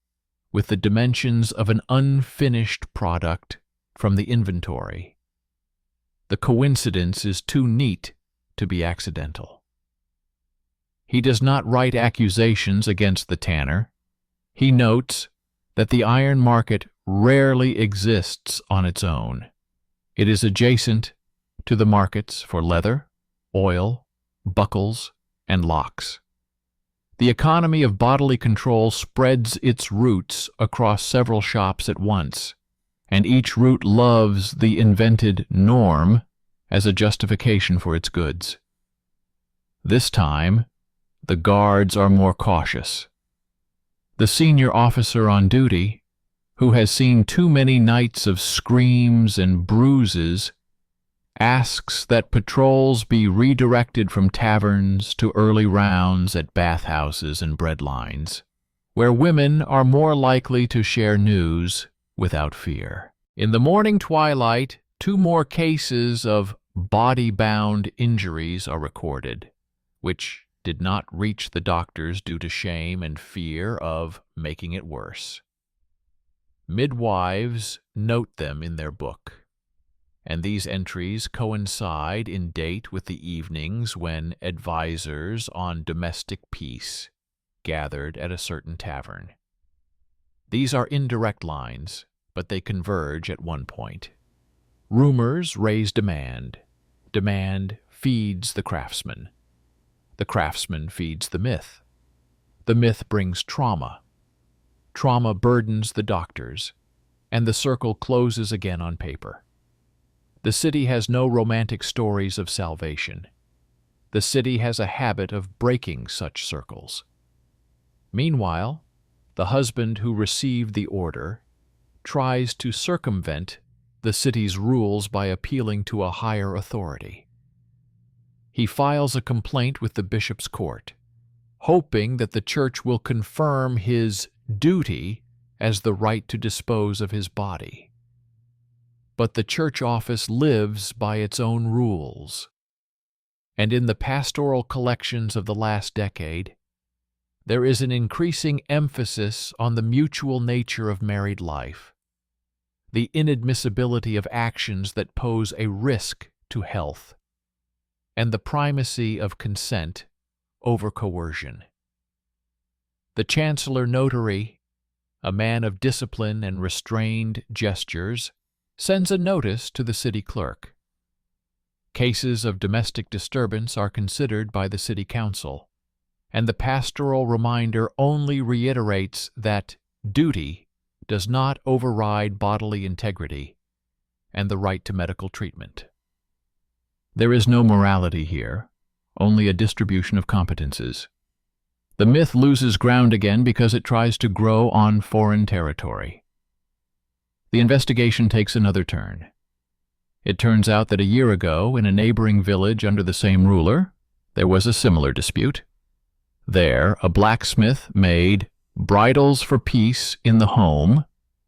with the dimensions of an unfinished product from the inventory. The coincidence is too neat to be accidental. He does not write accusations against the tanner. He notes that the iron market rarely exists on its own. It is adjacent to the markets for leather, oil, buckles, and locks. The economy of bodily control spreads its roots across several shops at once, and each root loves the invented norm as a justification for its goods. This time, the guards are more cautious. The senior officer on duty, who has seen too many nights of screams and bruises, asks that patrols be redirected from taverns to early rounds at bathhouses and bread lines, where women are more likely to share news without fear. In the morning twilight, 2 more cases of body-bound injuries are recorded, which did not reach the doctors due to shame and fear of making it worse. Midwives note them in their book, and these entries coincide in date with the evenings when advisors on domestic peace gathered at a certain tavern. These are indirect lines, but they converge at one point. Rumors raise demand. Demand feeds the craftsman. The craftsman feeds the myth. The myth brings trauma. Trauma burdens the doctors, and the circle closes again on paper. The city has no romantic stories of salvation. The city has a habit of breaking such circles. Meanwhile, the husband who received the order tries to circumvent the city's rules by appealing to a higher authority. He files a complaint with the bishop's court, hoping that the church will confirm his duty as the right to dispose of his body. But the church office lives by its own rules, and in the pastoral collections of the last decade, there is an increasing emphasis on the mutual nature of married life, the inadmissibility of actions that pose a risk to health, and the primacy of consent over coercion. The chancellor notary, a man of discipline and restrained gestures, sends a notice to the city clerk. Cases of domestic disturbance are considered by the city council, and the pastoral reminder only reiterates that duty does not override bodily integrity and the right to medical treatment. There is no morality here, only a distribution of competences. The myth loses ground again because it tries to grow on foreign territory. The investigation takes another turn. It turns out that a year ago, in a neighboring village under the same ruler, there was a similar dispute. There, a blacksmith made bridles for peace in the home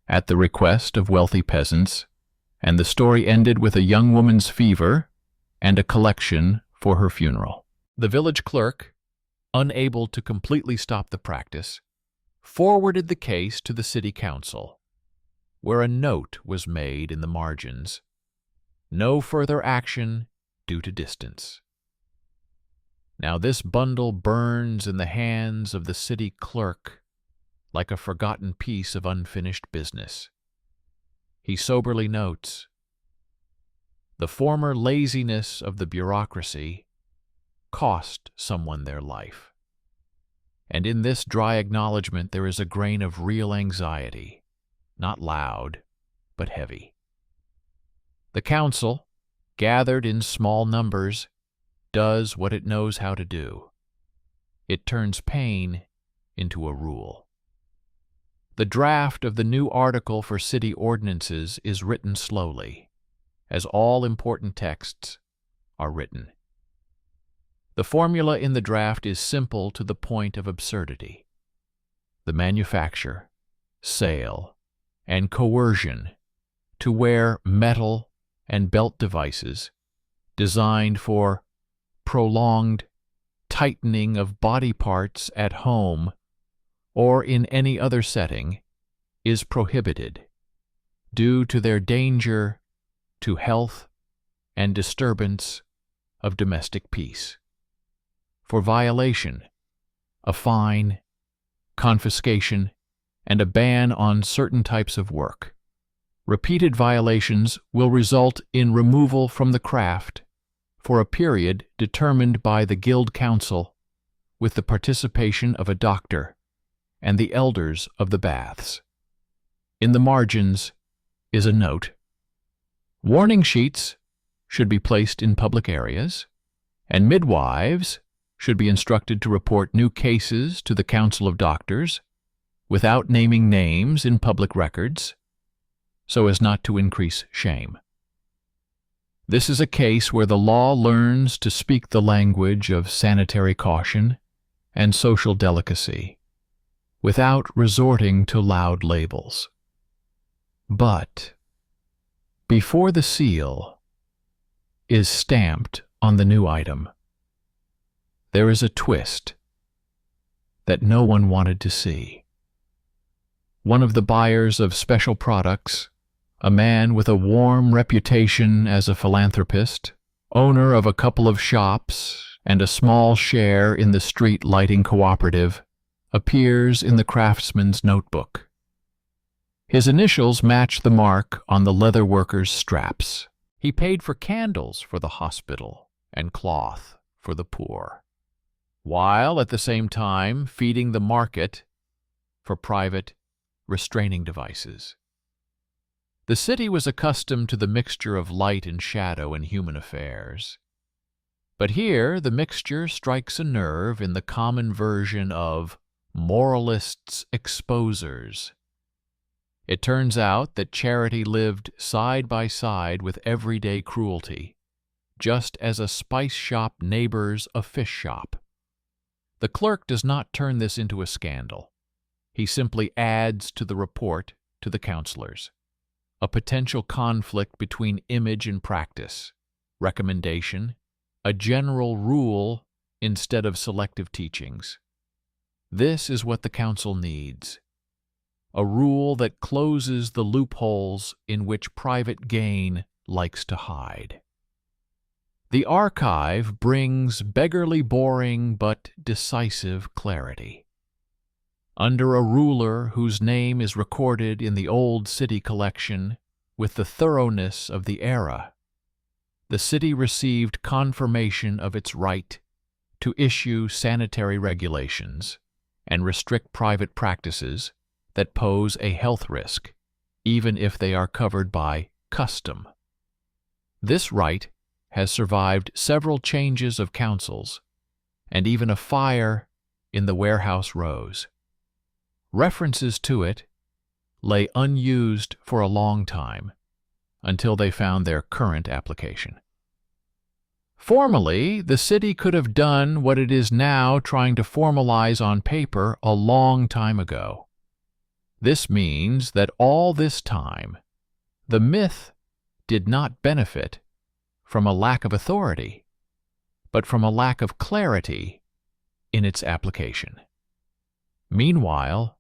at the request of wealthy peasants, and the story ended with a young woman's fever and a collection for her funeral. The village clerk, unable to completely stop the practice, forwarded the case to the city council, where a note was made in the margins: no further action due to distance. Now this bundle burns in the hands of the city clerk like a forgotten piece of unfinished business. He soberly notes, the former laziness of the bureaucracy cost someone their life. And in this dry acknowledgment there is a grain of real anxiety, not loud, but heavy. The council, gathered in small numbers, does what it knows how to do. It turns pain into a rule. The draft of the new article for city ordinances is written slowly, as all important texts are written. The formula in the draft is simple to the point of absurdity. The manufacture, sale, and coercion to wear metal and belt devices designed for prolonged tightening of body parts at home or in any other setting is prohibited due to their danger to health and disturbance of domestic peace. For violation, a fine, confiscation, and a ban on certain types of work. Repeated violations will result in removal from the craft for a period determined by the Guild Council with the participation of a doctor and the elders of the baths. In the margins is a note. Warning sheets should be placed in public areas, and midwives should be instructed to report new cases to the Council of Doctors without naming names in public records, so as not to increase shame. This is a case where the law learns to speak the language of sanitary caution and social delicacy, without resorting to loud labels. But before the seal is stamped on the new item, there is a twist that no one wanted to see. One of the buyers of special products, a man with a warm reputation as a philanthropist, owner of a couple of shops and a small share in the street lighting cooperative, appears in the craftsman's notebook. His initials match the mark on the leather worker's straps. He paid for candles for the hospital and cloth for the poor, while at the same time feeding the market for private restraining devices. The city was accustomed to the mixture of light and shadow in human affairs. But here the mixture strikes a nerve in the common version of moralists' exposers. It turns out that charity lived side by side with everyday cruelty, just as a spice shop neighbors a fish shop. The clerk does not turn this into a scandal. He simply adds to the report to the counselors a potential conflict between image and practice, recommendation, a general rule instead of selective teachings. This is what the council needs: a rule that closes the loopholes in which private gain likes to hide. The archive brings beggarly boring but decisive clarity. Under a ruler whose name is recorded in the old city collection with the thoroughness of the era, the city received confirmation of its right to issue sanitary regulations and restrict private practices that pose a health risk, even if they are covered by custom. This right has survived several changes of councils and even a fire in the warehouse rows. References to it lay unused for a long time until they found their current application. Formally, the city could have done what it is now trying to formalize on paper a long time ago. This means that all this time, the myth did not benefit from a lack of authority, but from a lack of clarity in its application. Meanwhile,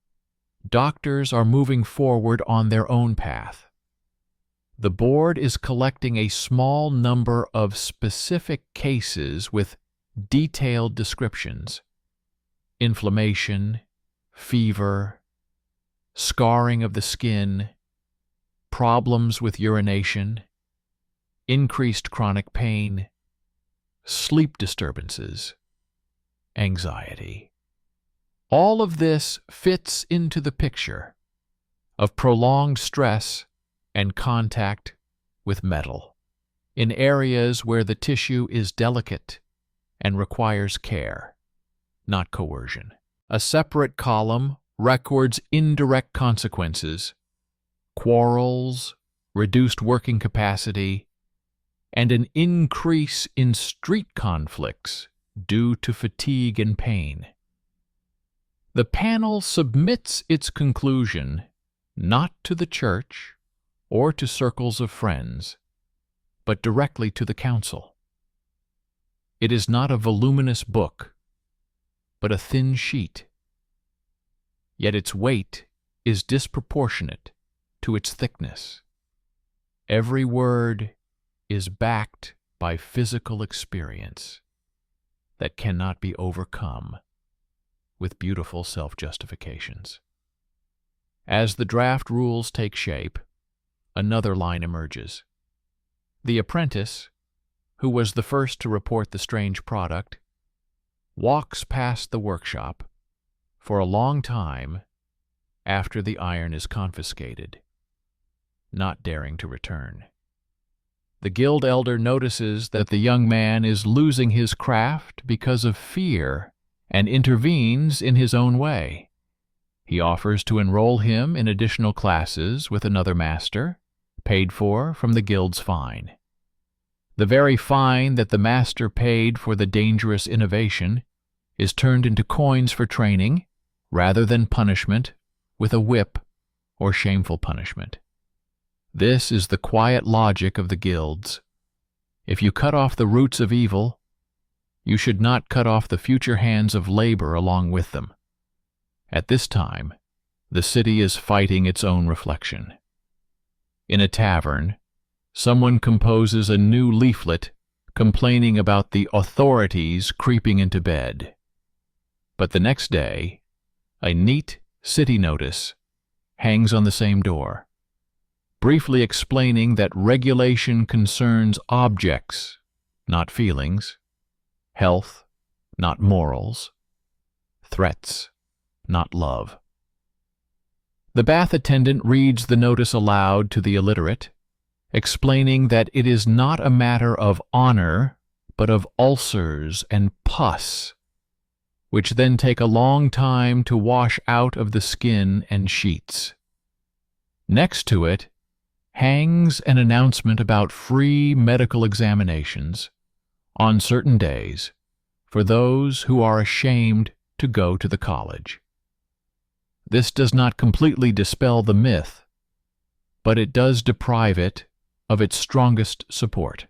doctors are moving forward on their own path. The board is collecting a small number of specific cases with detailed descriptions: inflammation, fever, scarring of the skin, problems with urination, increased chronic pain, sleep disturbances, anxiety. All of this fits into the picture of prolonged stress and contact with metal in areas where the tissue is delicate and requires care, not coercion. A separate column records indirect consequences: quarrels, reduced working capacity, and an increase in street conflicts due to fatigue and pain. The panel submits its conclusion not to the church or to circles of friends, but directly to the council. It is not a voluminous book, but a thin sheet. Yet its weight is disproportionate to its thickness. Every word is backed by physical experience that cannot be overcome with beautiful self-justifications. As the draft rules take shape, another line emerges. The apprentice, who was the first to report the strange product, walks past the workshop for a long time after the iron is confiscated, not daring to return. The guild elder notices that the young man is losing his craft because of fear and intervenes in his own way. He offers to enroll him in additional classes with another master, paid for from the guild's fine. The very fine that the master paid for the dangerous innovation is turned into coins for training, rather than punishment with a whip or shameful punishment. This is the quiet logic of the guilds. If you cut off the roots of evil, you should not cut off the future hands of labor along with them. At this time, the city is fighting its own reflection. In a tavern, someone composes a new leaflet complaining about the authorities creeping into bed. But the next day, a neat city notice hangs on the same door, briefly explaining that regulation concerns objects, not feelings, health, not morals, threats, not love. The bath attendant reads the notice aloud to the illiterate, explaining that it is not a matter of honor, but of ulcers and pus, which then take a long time to wash out of the skin and sheets. Next to it hangs an announcement about free medical examinations on certain days for those who are ashamed to go to the college. This does not completely dispel the myth, but it does deprive it of its strongest support: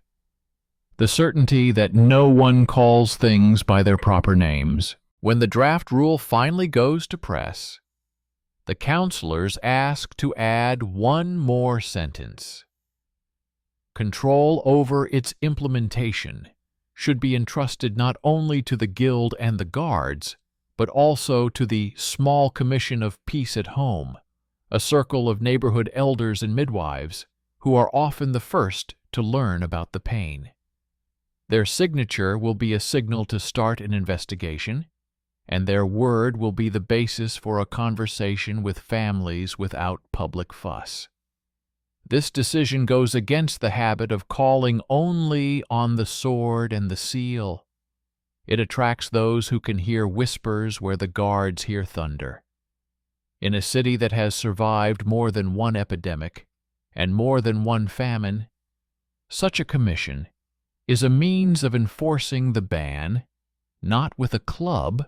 the certainty that no one calls things by their proper names. When the draft rule finally goes to press, the counselors ask to add one more sentence. Control over its implementation should be entrusted not only to the guild and the guards, but also to the Small Commission of Peace at Home, a circle of neighborhood elders and midwives who are often the first to learn about the pain. Their signature will be a signal to start an investigation, and their word will be the basis for a conversation with families without public fuss. This decision goes against the habit of calling only on the sword and the seal. It attracts those who can hear whispers where the guards hear thunder. In a city that has survived more than one epidemic and more than one famine, such a commission is a means of enforcing the ban, not with a club,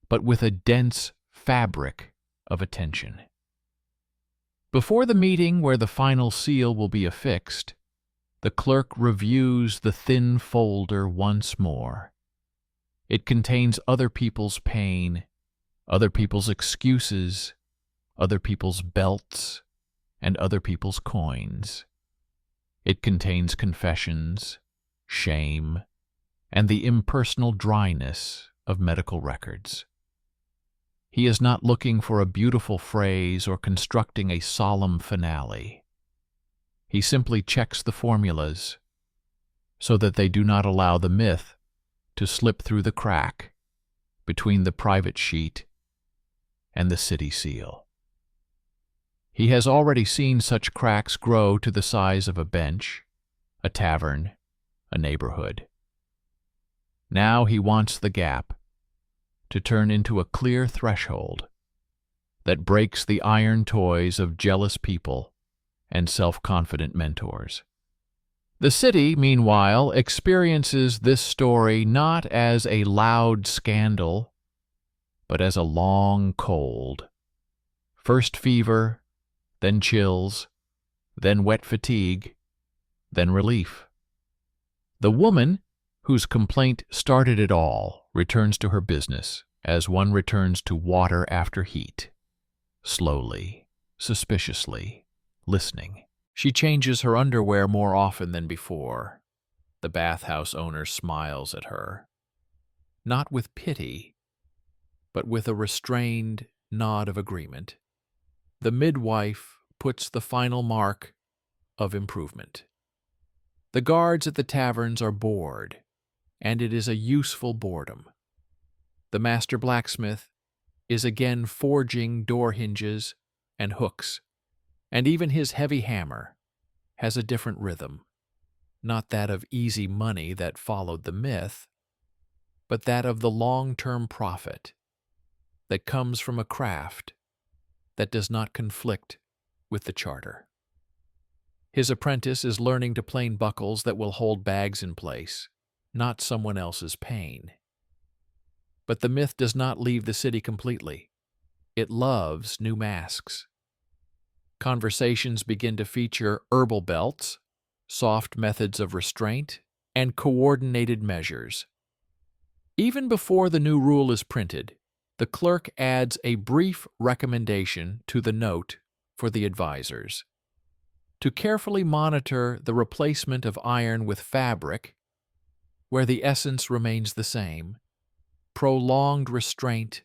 but with a dense fabric of attention. Before the meeting where the final seal will be affixed, The clerk reviews the thin folder once more. It contains other people's pain, other people's excuses, other people's belts, and other people's coins. It contains confessions, shame, and the impersonal dryness of medical records. He is not looking for a beautiful phrase or constructing a solemn finale. He simply checks the formulas so that they do not allow the myth to slip through the crack between the private sheet and the city seal. He has already seen such cracks grow to the size of a bench, a tavern, a neighborhood. Now he wants the gap to turn into a clear threshold that breaks the iron toys of jealous people and self-confident mentors. The city, meanwhile, experiences this story not as a loud scandal, but as a long cold. First fever, then chills, then wet fatigue, then relief. The woman whose complaint started it all returns to her business as one returns to water after heat, slowly, suspiciously, listening. She changes her underwear more often than before. The bathhouse owner smiles at her, not with pity, but with a restrained nod of agreement. The midwife puts the final mark of improvement. The guards at the taverns are bored, and it is a useful boredom. The master blacksmith is again forging door hinges and hooks, and even his heavy hammer has a different rhythm, not that of easy money that followed the myth, but that of the long-term profit that comes from a craft that does not conflict with the charter. His apprentice is learning to plane buckles that will hold bags in place, not someone else's pain. But the myth does not leave the city completely. It loves new masks. Conversations begin to feature herbal belts, soft methods of restraint, and coordinated measures. Even before the new rule is printed, the clerk adds a brief recommendation to the note for the advisors to carefully monitor the replacement of iron with fabric, where the essence remains the same, prolonged restraint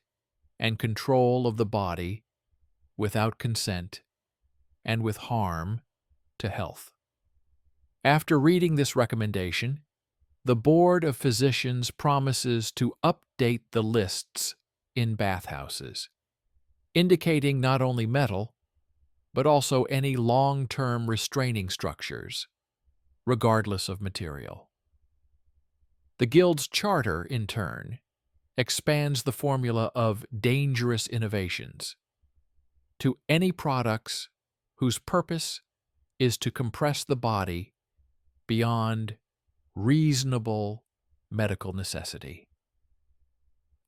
and control of the body without consent and with harm to health. After reading this recommendation, the Board of Physicians promises to update the lists in bathhouses, indicating not only metal, but also any long-term restraining structures, regardless of material. The Guild's charter, in turn, expands the formula of dangerous innovations to any products whose purpose is to compress the body beyond reasonable medical necessity.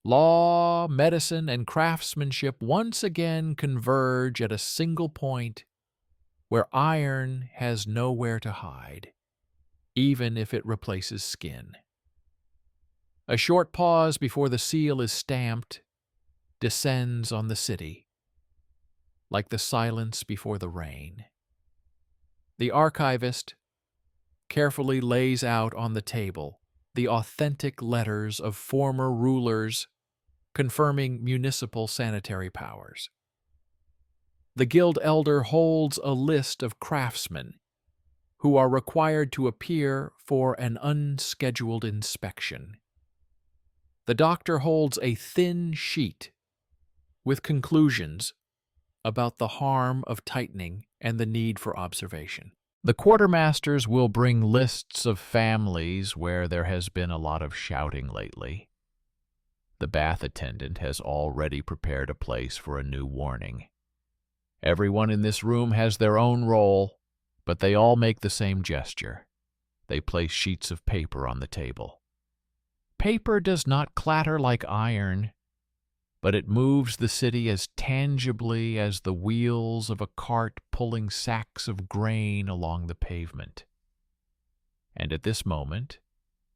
Law, medicine, and craftsmanship once again converge at a single point where iron has nowhere to hide, even if it replaces skin. A short pause before the seal is stamped descends on the city, like the silence before the rain. The archivist carefully lays out on the table the authentic letters of former rulers confirming municipal sanitary powers. The guild elder holds a list of craftsmen who are required to appear for an unscheduled inspection. The doctor holds a thin sheet with conclusions about the harm of tightening and the need for observation. The quartermasters will bring lists of families where there has been a lot of shouting lately. The bath attendant has already prepared a place for a new warning. Everyone in this room has their own role, but they all make the same gesture. They place sheets of paper on the table. Paper does not clatter like iron, but it moves the city as tangibly as the wheels of a cart pulling sacks of grain along the pavement. And at this moment,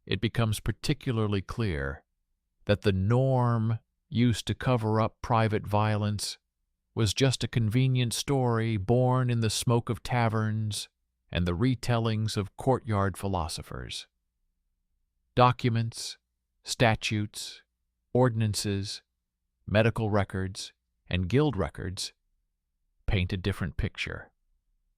it becomes particularly clear that the norm used to cover up private violence was just a convenient story born in the smoke of taverns and the retellings of courtyard philosophers. Documents, statutes, ordinances, medical records, and guild records paint a different picture,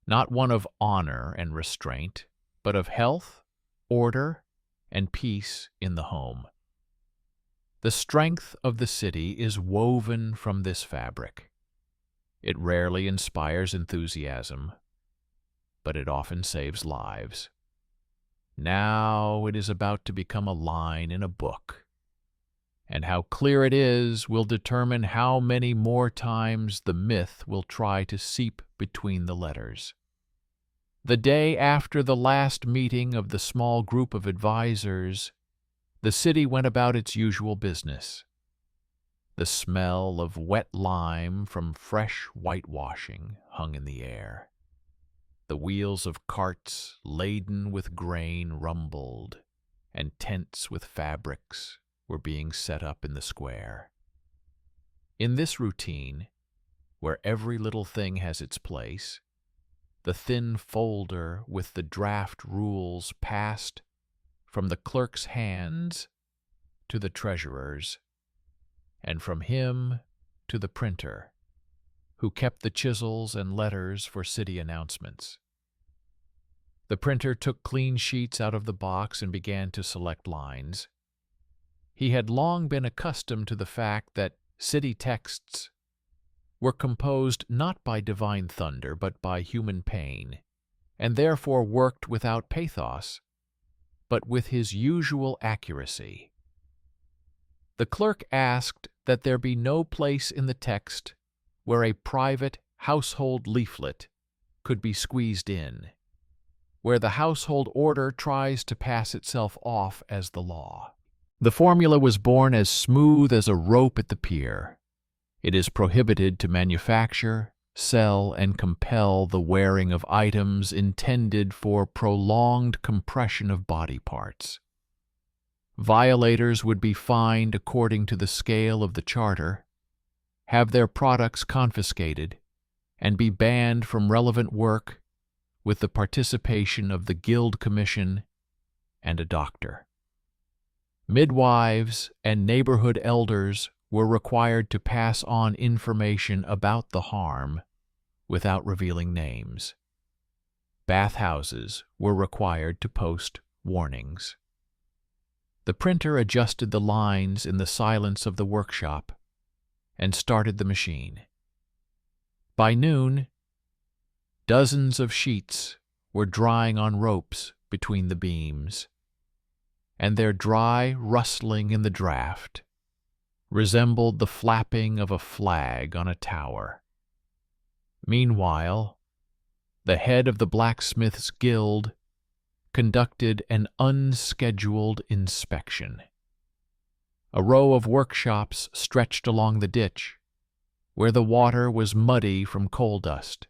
not one of honor and restraint, but of health, order, and peace in the home. The strength of the city is woven from this fabric. It rarely inspires enthusiasm, but it often saves lives. Now it is about to become a line in a book, and how clear it is will determine how many more times the myth will try to seep between the letters. The day after the last meeting of the small group of advisors, the city went about its usual business. The smell of wet lime from fresh whitewashing hung in the air. The wheels of carts laden with grain rumbled, and tents with fabrics were being set up in the square. In this routine, where every little thing has its place, the thin folder with the draft rules passed from the clerk's hands to the treasurer's, and from him to the printer, who kept the chisels and letters for city announcements. The printer took clean sheets out of the box and began to select lines. He had long been accustomed to the fact that city texts were composed not by divine thunder but by human pain, and therefore worked without pathos, but with his usual accuracy. The clerk asked that there be no place in the text where a private household leaflet could be squeezed in, where the household order tries to pass itself off as the law. The formula was born as smooth as a rope at the pier. It is prohibited to manufacture, sell, and compel the wearing of items intended for prolonged compression of body parts. Violators would be fined according to the scale of the charter, have their products confiscated, and be banned from relevant work with the participation of the Guild Commission and a doctor. Midwives and neighborhood elders were required to pass on information about the harm without revealing names. Bathhouses were required to post warnings. The printer adjusted the lines in the silence of the workshop and started the machine. By noon, dozens of sheets were drying on ropes between the beams, and their dry rustling in the draft resembled the flapping of a flag on a tower. Meanwhile, the head of the blacksmith's guild conducted an unscheduled inspection. A row of workshops stretched along the ditch, where the water was muddy from coal dust.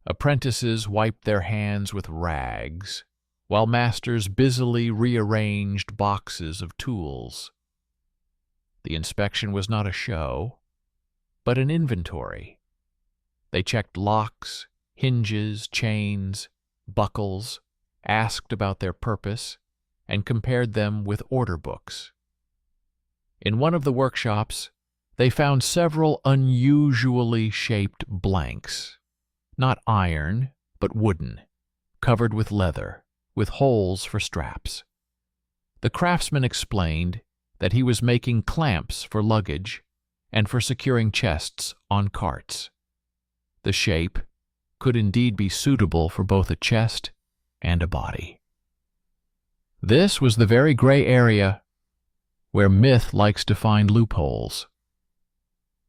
Apprentices wiped their hands with rags, while masters busily rearranged boxes of tools. The inspection was not a show, but an inventory. They checked locks, hinges, chains, buckles, asked about their purpose, and compared them with order books. In one of the workshops, they found several unusually shaped blanks, not iron, but wooden, covered with leather, with holes for straps. The craftsman explained that he was making clamps for luggage and for securing chests on carts. The shape could indeed be suitable for both a chest and a body. This was the very gray area where myth likes to find loopholes.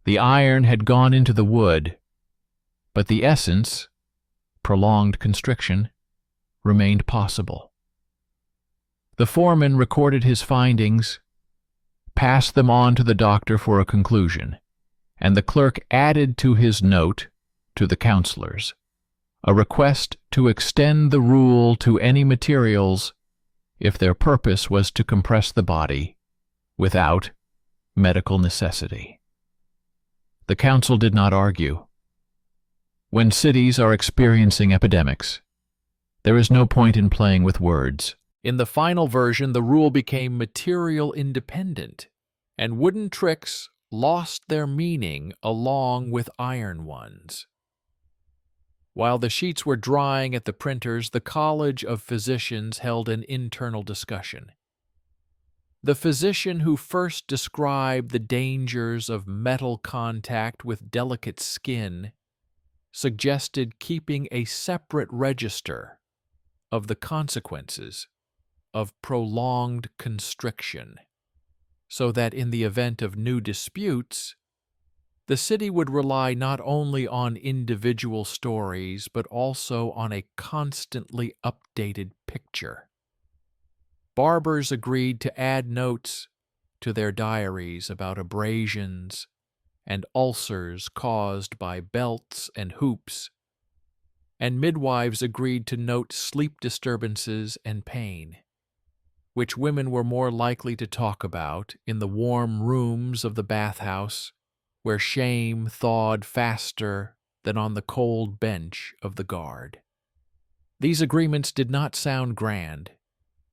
The iron had gone into the wood, but the essence, prolonged constriction, remained possible. The foreman recorded his findings, passed them on to the doctor for a conclusion, and the clerk added to his note to the counselors, a request to extend the rule to any materials if their purpose was to compress the body without medical necessity. The council did not argue. When cities are experiencing epidemics, there is no point in playing with words. In the final version, the rule became material independent, and wooden tricks lost their meaning along with iron ones. While the sheets were drying at the printers, the College of Physicians held an internal discussion. The physician who first described the dangers of metal contact with delicate skin suggested keeping a separate register of the consequences of prolonged constriction, so that in the event of new disputes, the city would rely not only on individual stories, but also on a constantly updated picture. Barbers agreed to add notes to their diaries about abrasions and ulcers caused by belts and hoops, and midwives agreed to note sleep disturbances and pain, which women were more likely to talk about in the warm rooms of the bathhouse, where shame thawed faster than on the cold bench of the guard. These agreements did not sound grand,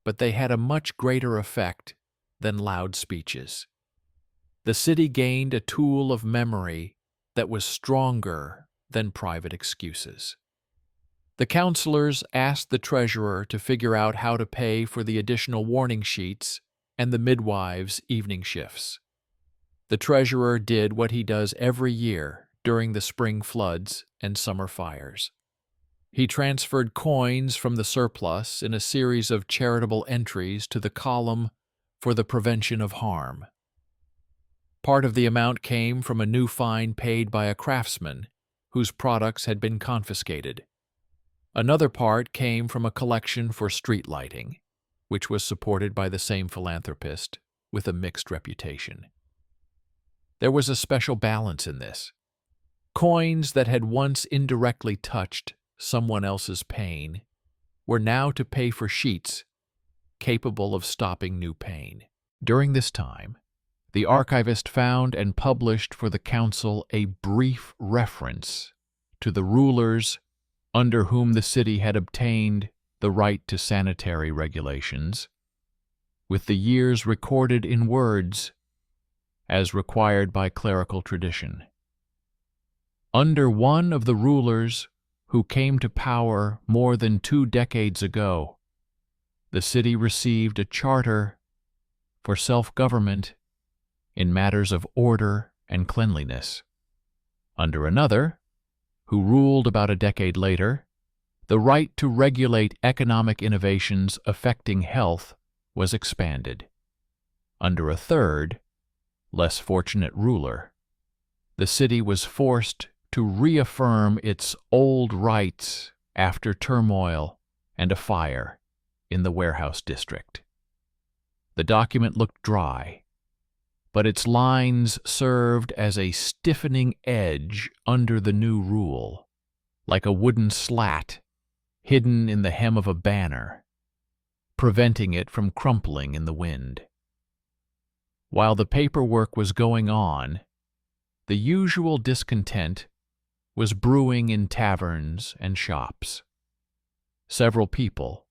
but they had a much greater effect than loud speeches. The city gained a tool of memory that was stronger than private excuses. The councilors asked the treasurer to figure out how to pay for the additional warning sheets and the midwives' evening shifts. The treasurer did what he does every year during the spring floods and summer fires. He transferred coins from the surplus in a series of charitable entries to the column for the prevention of harm. Part of the amount came from a new fine paid by a craftsman whose products had been confiscated. Another part came from a collection for street lighting, which was supported by the same philanthropist with a mixed reputation. There was a special balance in this. Coins that had once indirectly touched someone else's pain were now to pay for sheets capable of stopping new pain. During this time, the archivist found and published for the council a brief reference to the rulers under whom the city had obtained the right to sanitary regulations, with the years recorded in words as required by clerical tradition. Under one of the rulers who came to power more than 2 decades ago, the city received a charter for self-government in matters of order and cleanliness. Under another, who ruled about a decade later, the right to regulate economic innovations affecting health was expanded. Under a third, less fortunate ruler, the city was forced to reaffirm its old rights after turmoil and a fire in the warehouse district. The document looked dry, but its lines served as a stiffening edge under the new rule, like a wooden slat hidden in the hem of a banner, preventing it from crumpling in the wind. While the paperwork was going on, the usual discontent was brewing in taverns and shops. Several people,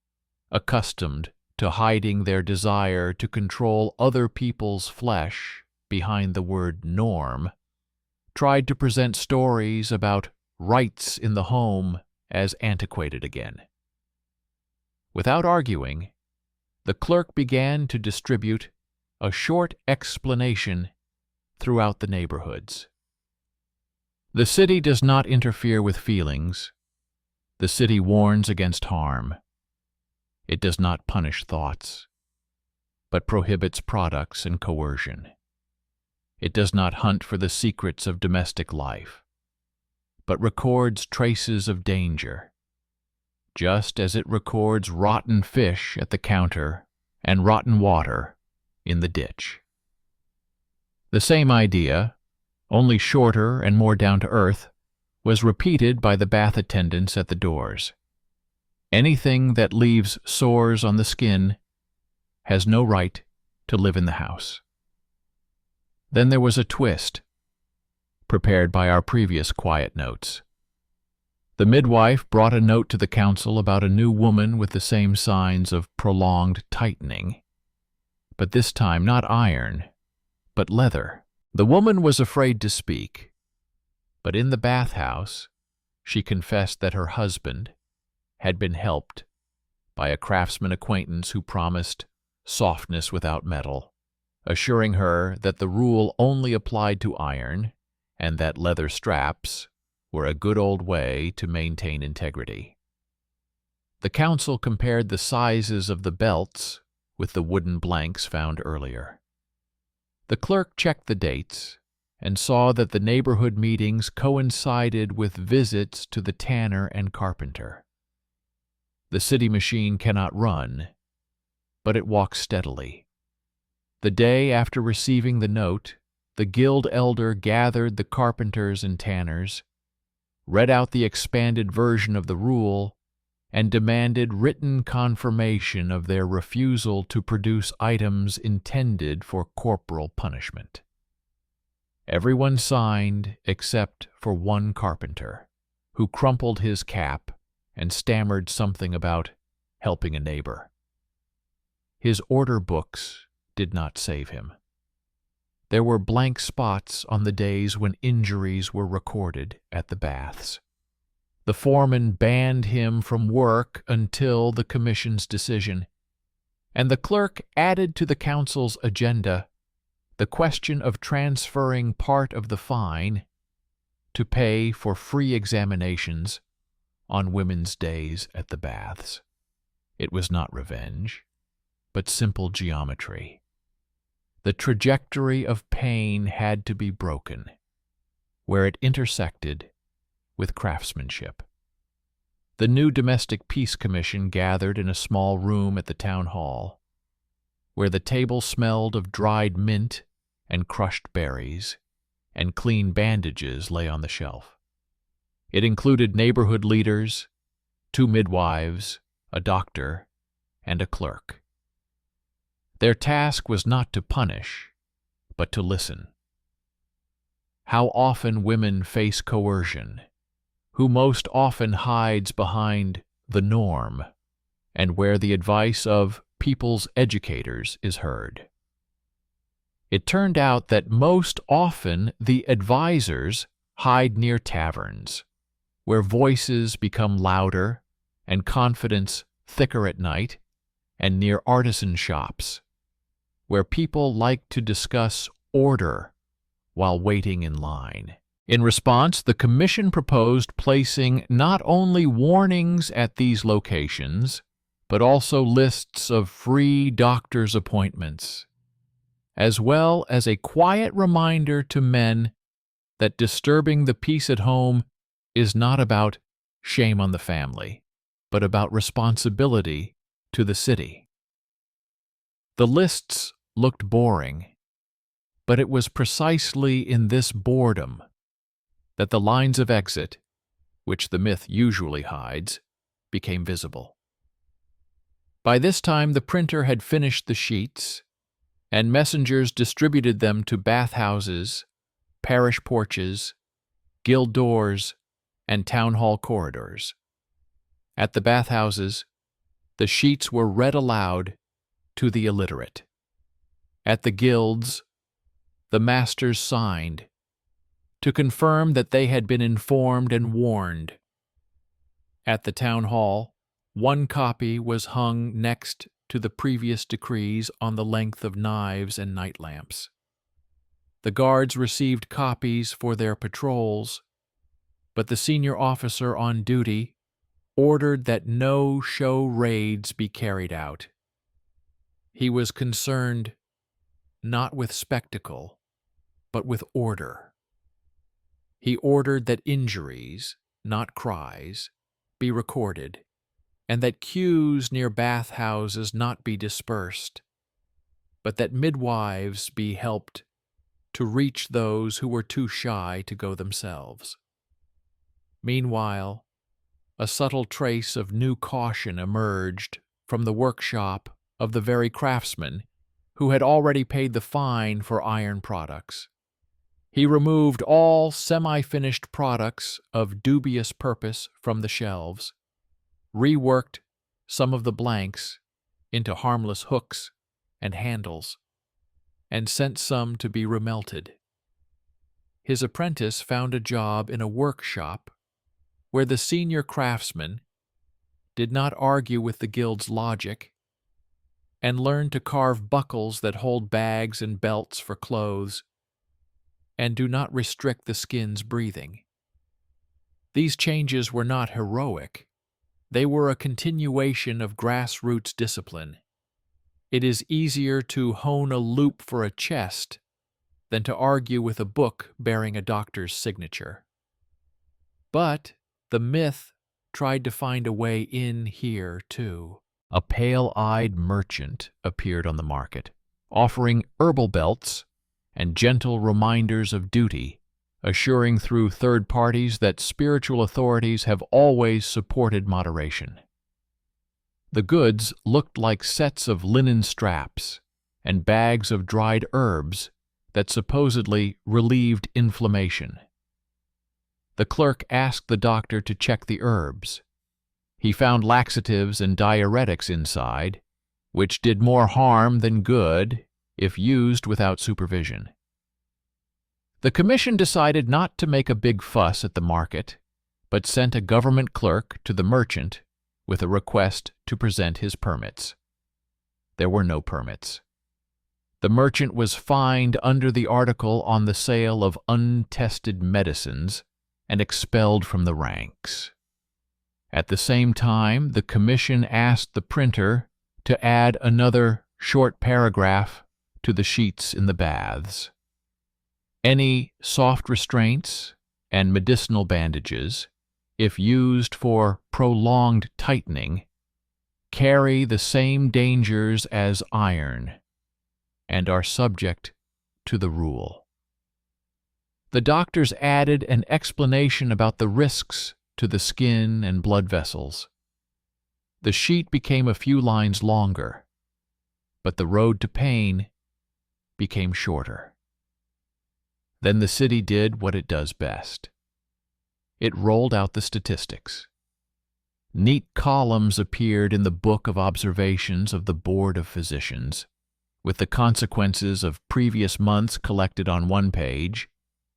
accustomed to hiding their desire to control other people's flesh behind the word norm, tried to present stories about rights in the home as antiquated again. Without arguing, the clerk began to distribute a short explanation throughout the neighborhoods. The city does not interfere with feelings. The city warns against harm. It does not punish thoughts, but prohibits products and coercion. It does not hunt for the secrets of domestic life, but records traces of danger, just as it records rotten fish at the counter and rotten water in the ditch. The same idea, only shorter and more down to earth, was repeated by the bath attendants at the doors. Anything that leaves sores on the skin has no right to live in the house. Then there was a twist, prepared by our previous quiet notes. The midwife brought a note to the council about a new woman with the same signs of prolonged tightening, but this time not iron, but leather. The woman was afraid to speak, but in the bathhouse she confessed that her husband had been helped by a craftsman acquaintance who promised softness without metal, assuring her that the rule only applied to iron and that leather straps were a good old way to maintain integrity. The council compared the sizes of the belts with the wooden blanks found earlier. The clerk checked the dates and saw that the neighborhood meetings coincided with visits to the tanner and carpenter. The city machine cannot run, but it walks steadily. The day after receiving the note, the guild elder gathered the carpenters and tanners, read out the expanded version of the rule, and demanded written confirmation of their refusal to produce items intended for corporal punishment. Everyone signed except for one carpenter, who crumpled his cap and stammered something about helping a neighbor. His order books did not save him. There were blank spots on the days when injuries were recorded at the baths. The foreman banned him from work until the commission's decision, and the clerk added to the council's agenda the question of transferring part of the fine to pay for free examinations on women's days at the baths. It was not revenge, but simple geometry. The trajectory of pain had to be broken, where it intersected with craftsmanship. The new Domestic Peace Commission gathered in a small room at the town hall, where the table smelled of dried mint and crushed berries, and clean bandages lay on the shelf. It included neighborhood leaders, 2 midwives, a doctor, and a clerk. Their task was not to punish, but to listen. How often women face coercion, who most often hides behind the norm, and where the advice of people's educators is heard. It turned out that most often the advisors hide near taverns, where voices become louder and confidence thicker at night, and near artisan shops, where people like to discuss order while waiting in line. In response, the commission proposed placing not only warnings at these locations, but also lists of free doctor's appointments, as well as a quiet reminder to men that disturbing the peace at home is not about shame on the family, but about responsibility to the city. The lists looked boring, but it was precisely in this boredom that the lines of exit, which the myth usually hides, became visible. By this time the printer had finished the sheets, and messengers distributed them to bathhouses, parish porches, guild doors, and town hall corridors. At the bathhouses, the sheets were read aloud to the illiterate. At the guilds, the masters signed to confirm that they had been informed and warned. At the town hall, one copy was hung next to the previous decrees on the length of knives and night lamps. The guards received copies for their patrols, but the senior officer on duty ordered that no show raids be carried out. He was concerned not with spectacle, but with order. He ordered that injuries, not cries, be recorded, and that queues near bathhouses not be dispersed, but that midwives be helped to reach those who were too shy to go themselves. Meanwhile, a subtle trace of new caution emerged from the workshop of the very craftsman who had already paid the fine for iron products. He removed all semi-finished products of dubious purpose from the shelves, reworked some of the blanks into harmless hooks and handles, and sent some to be remelted. His apprentice found a job in a workshop where the senior craftsman did not argue with the guild's logic and learned to carve buckles that hold bags and belts for clothes and do not restrict the skin's breathing. These changes were not heroic. They were a continuation of grassroots discipline. It is easier to hone a loop for a chest than to argue with a book bearing a doctor's signature. But the myth tried to find a way in here, too. A pale-eyed merchant appeared on the market, offering herbal belts and gentle reminders of duty, assuring through third parties that spiritual authorities have always supported moderation. The goods looked like sets of linen straps and bags of dried herbs that supposedly relieved inflammation. The clerk asked the doctor to check the herbs. He found laxatives and diuretics inside, which did more harm than good if used without supervision. The commission decided not to make a big fuss at the market, but sent a government clerk to the merchant with a request to present his permits. There were no permits. The merchant was fined under the article on the sale of untested medicines and expelled from the ranks. At the same time, the commission asked the printer to add another short paragraph to the sheets in the baths. Any soft restraints and medicinal bandages, if used for prolonged tightening, carry the same dangers as iron and are subject to the rule. The doctors added an explanation about the risks to the skin and blood vessels. The sheet became a few lines longer, but the road to pain became shorter. Then the city did what it does best. It rolled out the statistics. Neat columns appeared in the Book of Observations of the Board of Physicians, with the consequences of previous months collected on one page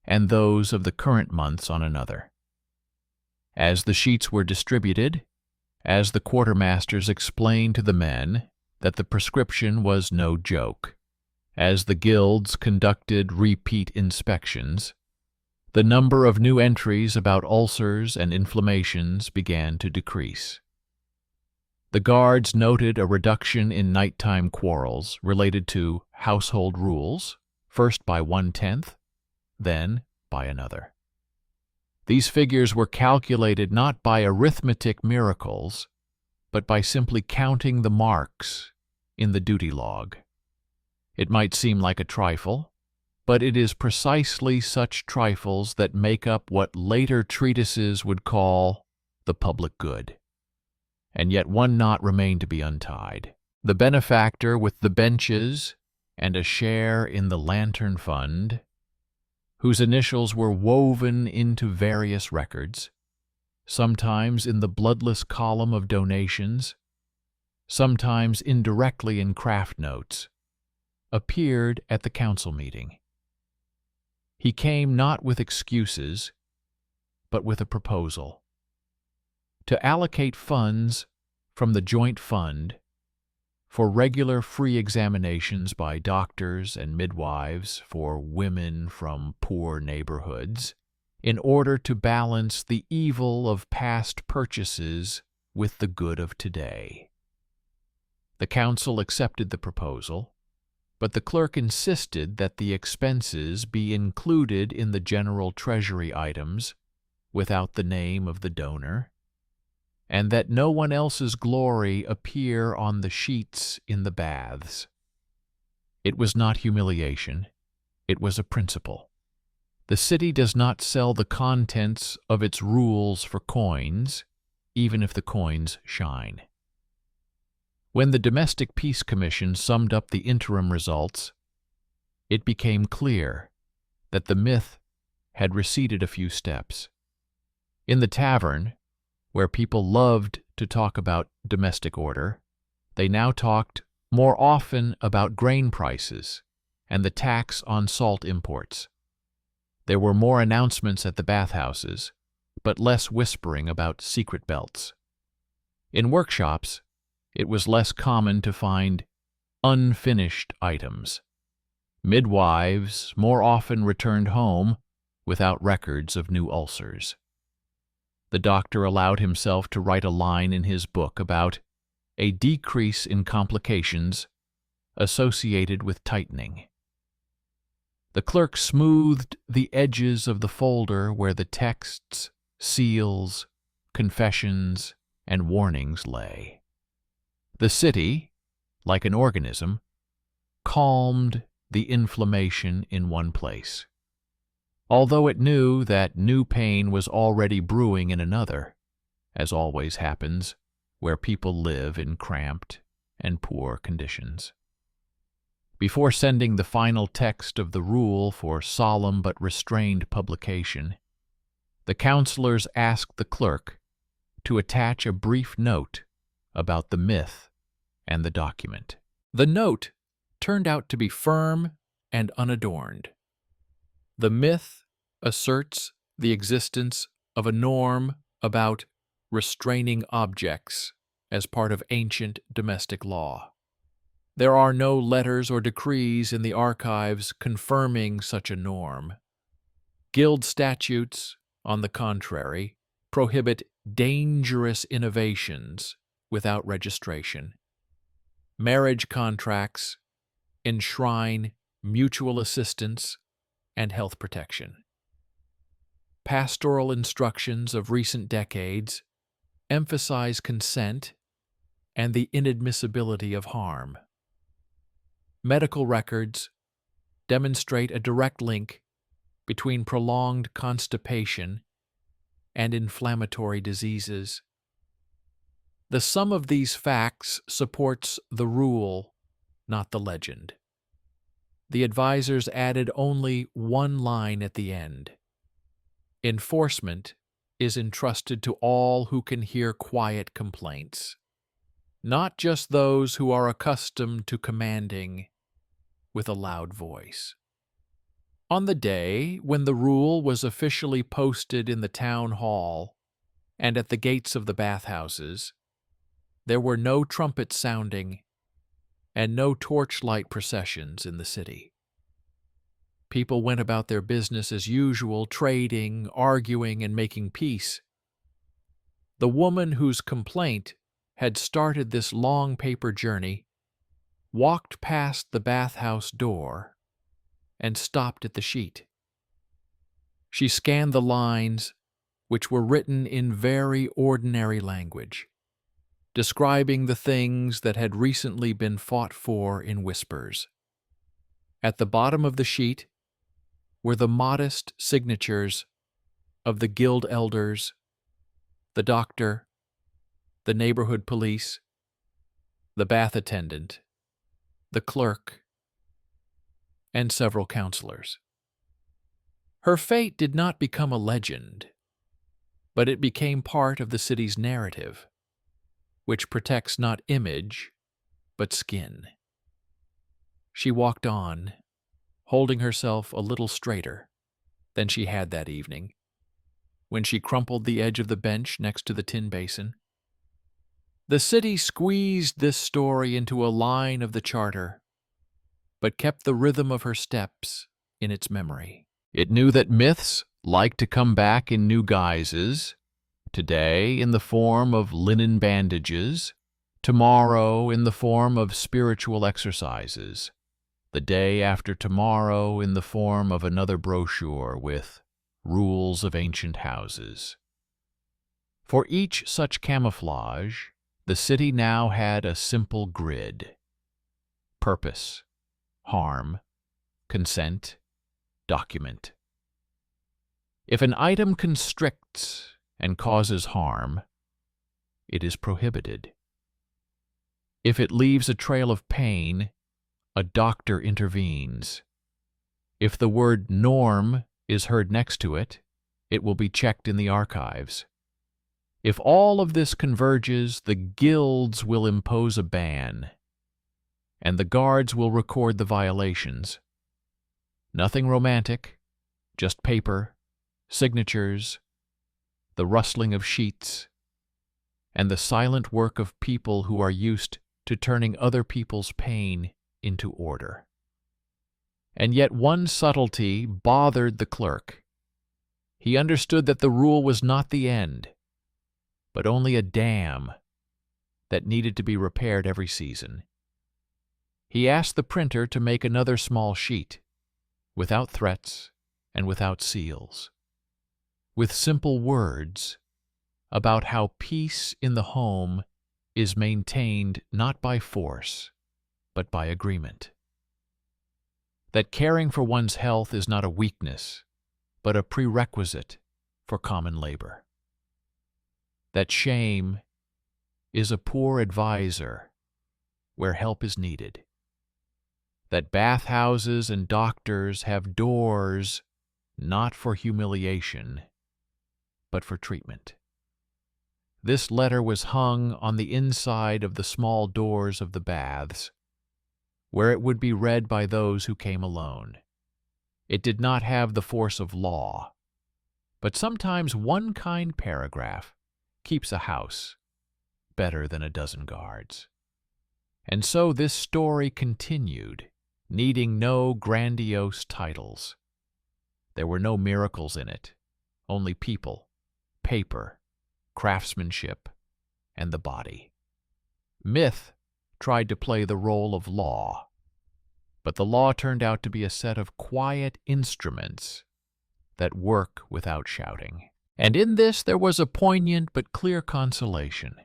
and those of the current months on another. As the sheets were distributed, as the quartermasters explained to the men that the prescription was no joke, as the guilds conducted repeat inspections, the number of new entries about ulcers and inflammations began to decrease. The guards noted a reduction in nighttime quarrels related to household rules, first by 1/10, then by another. These figures were calculated not by arithmetic miracles, but by simply counting the marks in the duty log. It might seem like a trifle, but it is precisely such trifles that make up what later treatises would call the public good. And yet one knot remained to be untied. The benefactor with the benches and a share in the lantern fund, whose initials were woven into various records, sometimes in the bloodless column of donations, sometimes indirectly in craft notes, appeared at the council meeting. He came not with excuses, but with a proposal to allocate funds from the joint fund for regular free examinations by doctors and midwives for women from poor neighborhoods, in order to balance the evil of past purchases with the good of today. The council accepted the proposal, but the clerk insisted that the expenses be included in the general treasury items without the name of the donor, and that no one else's glory appear on the sheets in the baths. It was not humiliation, it was a principle. The city does not sell the contents of its rules for coins, even if the coins shine. When the Domestic Peace Commission summed up the interim results, it became clear that the myth had receded a few steps. In the tavern, where people loved to talk about domestic order, they now talked more often about grain prices and the tax on salt imports. There were more announcements at the bathhouses, but less whispering about secret belts. In workshops, it was less common to find unfinished items. Midwives more often returned home without records of new ulcers. The doctor allowed himself to write a line in his book about a decrease in complications associated with tightening. The clerk smoothed the edges of the folder where the texts, seals, confessions, and warnings lay. The city, like an organism, calmed the inflammation in one place. Although it knew that new pain was already brewing in another, as always happens where people live in cramped and poor conditions. Before sending the final text of the rule for solemn but restrained publication, the counselors asked the clerk to attach a brief note about the myth and the document. The note turned out to be firm and unadorned. The myth asserts the existence of a norm about restraining objects as part of ancient domestic law. There are no letters or decrees in the archives confirming such a norm. Guild statutes, on the contrary, prohibit dangerous innovations without registration. Marriage contracts enshrine mutual assistance and health protection. Pastoral instructions of recent decades emphasize consent and the inadmissibility of harm. Medical records demonstrate a direct link between prolonged constipation and inflammatory diseases. The sum of these facts supports the rule, not the legend. The advisors added only one line at the end. Enforcement is entrusted to all who can hear quiet complaints, not just those who are accustomed to commanding with a loud voice. On the day when the rule was officially posted in the town hall and at the gates of the bathhouses, there were no trumpets sounding and no torchlight processions in the city. People went about their business as usual, trading, arguing, and making peace. The woman whose complaint had started this long paper journey walked past the bathhouse door and stopped at the sheet. She scanned the lines, which were written in very ordinary language, describing the things that had recently been fought for in whispers. At the bottom of the sheet were the modest signatures of the guild elders, the doctor, the neighborhood police, the bath attendant, the clerk, and several counselors. Her fate did not become a legend, but it became part of the city's narrative, which protects not image, but skin. She walked on, holding herself a little straighter than she had that evening, when she crumpled the edge of the bench next to the tin basin. The city squeezed this story into a line of the charter, but kept the rhythm of her steps in its memory. It knew that myths like to come back in new guises, today in the form of linen bandages, tomorrow in the form of spiritual exercises, the day after tomorrow in the form of another brochure with rules of ancient houses. For each such camouflage, the city now had a simple grid: purpose, harm, consent, document. If an item constricts and causes harm, it is prohibited. If it leaves a trail of pain, a doctor intervenes. If the word norm is heard next to it, it will be checked in the archives. If all of this converges, the guilds will impose a ban, and the guards will record the violations. Nothing romantic, just paper, signatures, the rustling of sheets, and the silent work of people who are used to turning other people's pain into order. And yet one subtlety bothered the clerk. He understood that the rule was not the end, but only a dam that needed to be repaired every season. He asked the printer to make another small sheet, without threats and without seals, with simple words about how peace in the home is maintained not by force, but by agreement. That caring for one's health is not a weakness, but a prerequisite for common labor. That shame is a poor advisor where help is needed. That bathhouses and doctors have doors not for humiliation, but for treatment. This letter was hung on the inside of the small doors of the baths, where it would be read by those who came alone. It did not have the force of law, but sometimes one kind paragraph keeps a house better than a dozen guards. And so this story continued, needing no grandiose titles. There were no miracles in it, only people, paper, craftsmanship, and the body. Myth tried to play the role of law, but the law turned out to be a set of quiet instruments that work without shouting. And in this there was a poignant but clear consolation.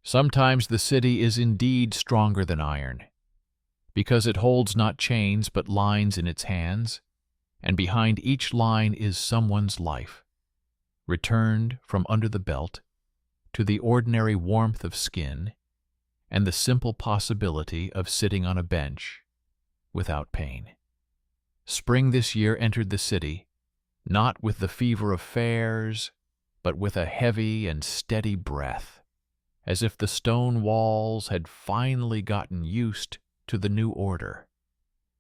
Sometimes the city is indeed stronger than iron, because it holds not chains but lines in its hands, and behind each line is someone's life, returned from under the belt to the ordinary warmth of skin and the simple possibility of sitting on a bench without pain. Spring this year entered the city, not with the fever of fairs, but with a heavy and steady breath, as if the stone walls had finally gotten used to the new order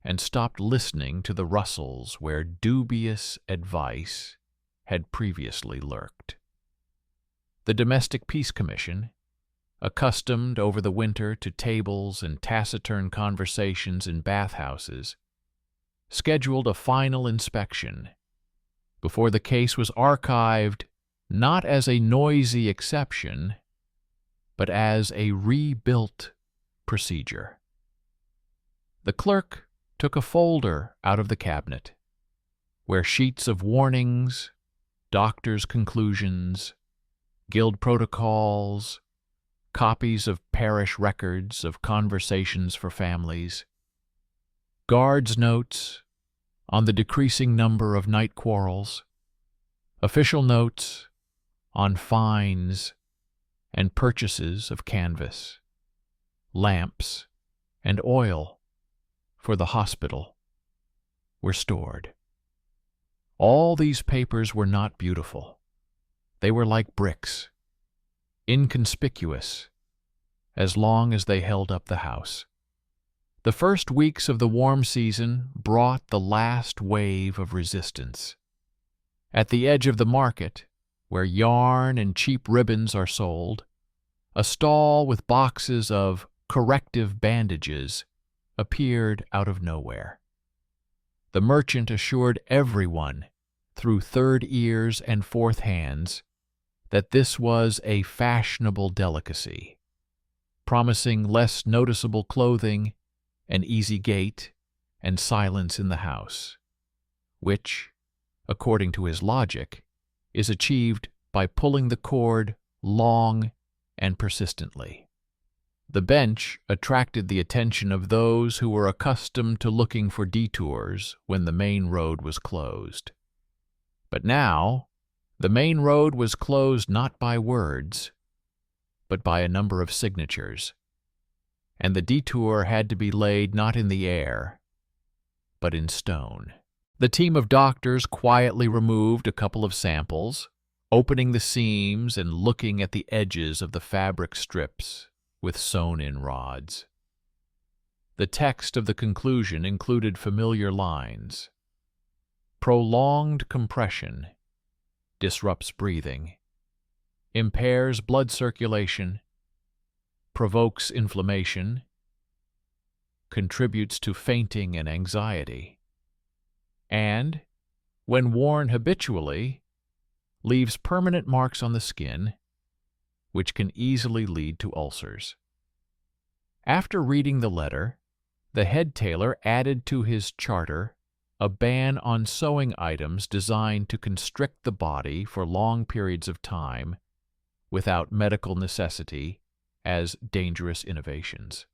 and stopped listening to the rustles where dubious advice had previously lurked. The Domestic Peace Commission, accustomed over the winter to tables and taciturn conversations in bathhouses, scheduled a final inspection before the case was archived not as a noisy exception, but as a rebuilt procedure. The clerk took a folder out of the cabinet, where sheets of warnings, doctors' conclusions, guild protocols, copies of parish records of conversations for families, guards' notes on the decreasing number of night quarrels, official notes on fines and purchases of canvas, lamps, and oil for the hospital were stored. All these papers were not beautiful. They were like bricks, inconspicuous, as long as they held up the house. The first weeks of the warm season brought the last wave of resistance. At the edge of the market, where yarn and cheap ribbons are sold, a stall with boxes of corrective bandages appeared out of nowhere. The merchant assured everyone, through third ears and fourth hands, that this was a fashionable delicacy, promising less noticeable clothing, an easy gait, and silence in the house, which, according to his logic, is achieved by pulling the cord long and persistently. The bench attracted the attention of those who were accustomed to looking for detours when the main road was closed. But now, the main road was closed not by words, but by a number of signatures, and the detour had to be laid not in the air, but in stone. The team of doctors quietly removed a couple of samples, opening the seams and looking at the edges of the fabric strips with sewn-in rods. The text of the conclusion included familiar lines. Prolonged compression disrupts breathing, impairs blood circulation, provokes inflammation, contributes to fainting and anxiety, and, when worn habitually, leaves permanent marks on the skin, which can easily lead to ulcers. After reading the letter, the head tailor added to his charter a ban on sewing items designed to constrict the body for long periods of time without medical necessity as dangerous innovations.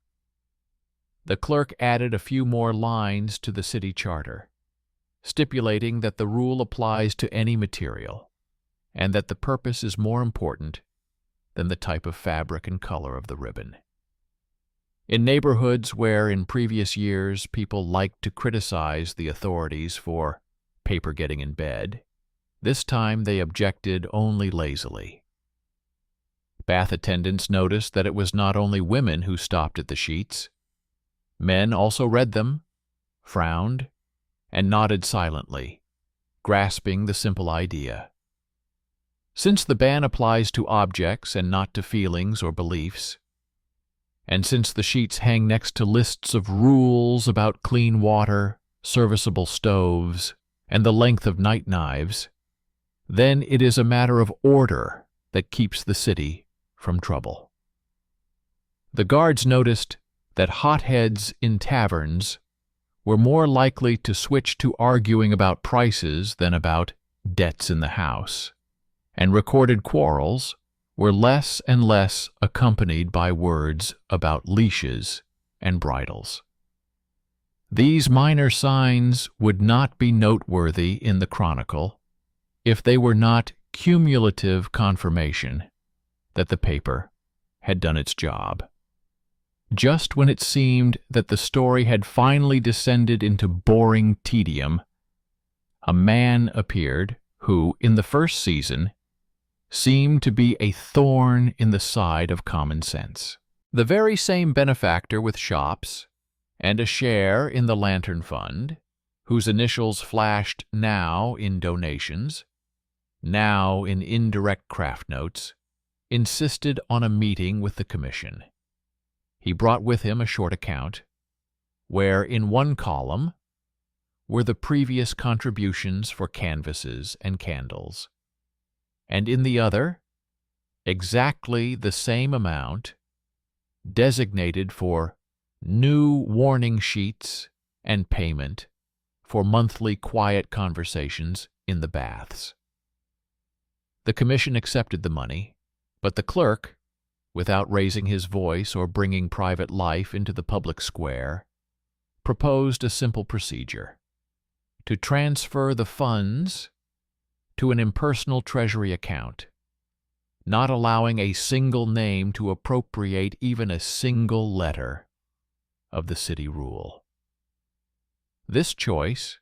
The clerk added a few more lines to the city charter, stipulating that the rule applies to any material, and that the purpose is more important than the type of fabric and color of the ribbon. In neighborhoods where in previous years people liked to criticize the authorities for paper getting in bed, this time they objected only lazily. Bath attendants noticed that it was not only women who stopped at the sheets. Men also read them, frowned, and nodded silently, grasping the simple idea. Since the ban applies to objects and not to feelings or beliefs, and since the sheets hang next to lists of rules about clean water, serviceable stoves, and the length of night knives, then it is a matter of order that keeps the city from trouble. The guards noticed that hotheads in taverns were more likely to switch to arguing about prices than about debts in the house, and recorded quarrels were less and less accompanied by words about leashes and bridles. These minor signs would not be noteworthy in the Chronicle if they were not cumulative confirmation that the paper had done its job. Just when it seemed that the story had finally descended into boring tedium, a man appeared who, in the first season, seemed to be a thorn in the side of common sense. The very same benefactor with shops and a share in the Lantern Fund, whose initials flashed now in donations, now in indirect craft notes, insisted on a meeting with the commission. He brought with him a short account, where in one column were the previous contributions for canvases and candles, and in the other, exactly the same amount, designated for new warning sheets and payment for monthly quiet conversations in the baths. The commission accepted the money, but the clerk, without raising his voice or bringing private life into the public square, proposed a simple procedure: to transfer the funds to an impersonal treasury account, not allowing a single name to appropriate even a single letter of the city rule. This choice,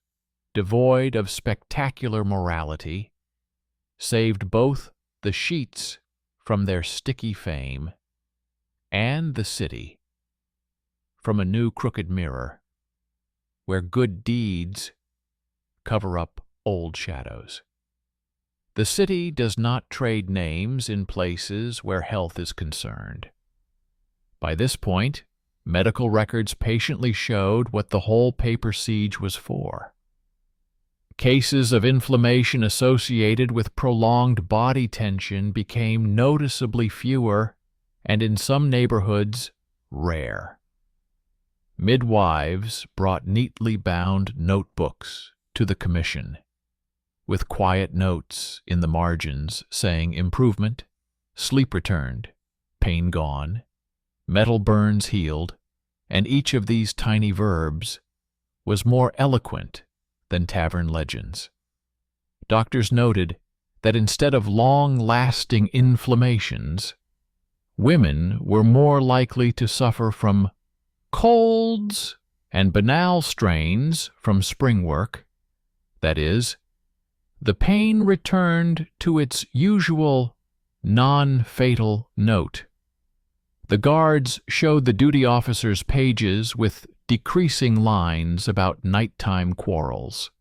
devoid of spectacular morality, saved both the sheets from their sticky fame and the city from a new crooked mirror where good deeds cover up old shadows. The city does not trade names in places where health is concerned. By this point, medical records patiently showed what the whole paper siege was for. Cases of inflammation associated with prolonged body tension became noticeably fewer and in some neighborhoods rare. Midwives brought neatly bound notebooks to the commission, with quiet notes in the margins saying improvement, sleep returned, pain gone, metal burns healed, and each of these tiny verbs was more eloquent than tavern legends. Doctors noted that instead of long-lasting inflammations, women were more likely to suffer from colds and banal strains from spring work. That is, the pain returned to its usual non-fatal note. The guards showed the duty officers pages with decreasing lines about nighttime quarrels,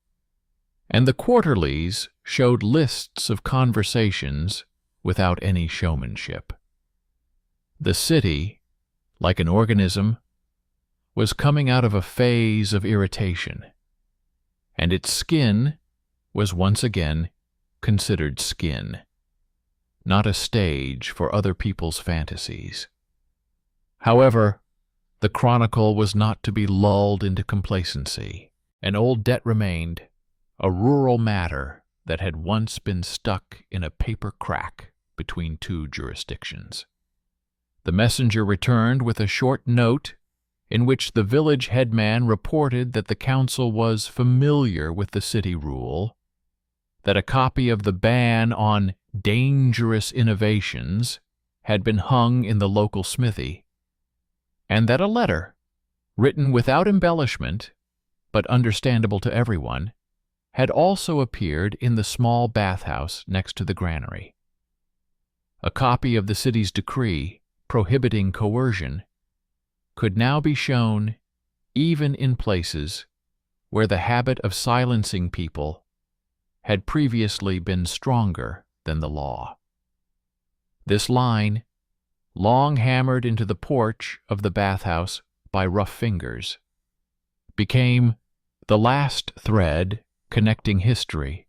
and the quarterlies showed lists of conversations without any showmanship. The city, like an organism, was coming out of a phase of irritation, and its skin was once again considered skin, not a stage for other people's fantasies. However, the chronicle was not to be lulled into complacency. An old debt remained, a rural matter that had once been stuck in a paper crack between two jurisdictions. The messenger returned with a short note in which the village headman reported that the council was familiar with the city rule, that a copy of the ban on dangerous innovations had been hung in the local smithy, and that a letter, written without embellishment, but understandable to everyone, had also appeared in the small bathhouse next to the granary. A copy of the city's decree prohibiting coercion could now be shown even in places where the habit of silencing people had previously been stronger than the law. This line, long hammered into the porch of the bathhouse by rough fingers, became the last thread connecting history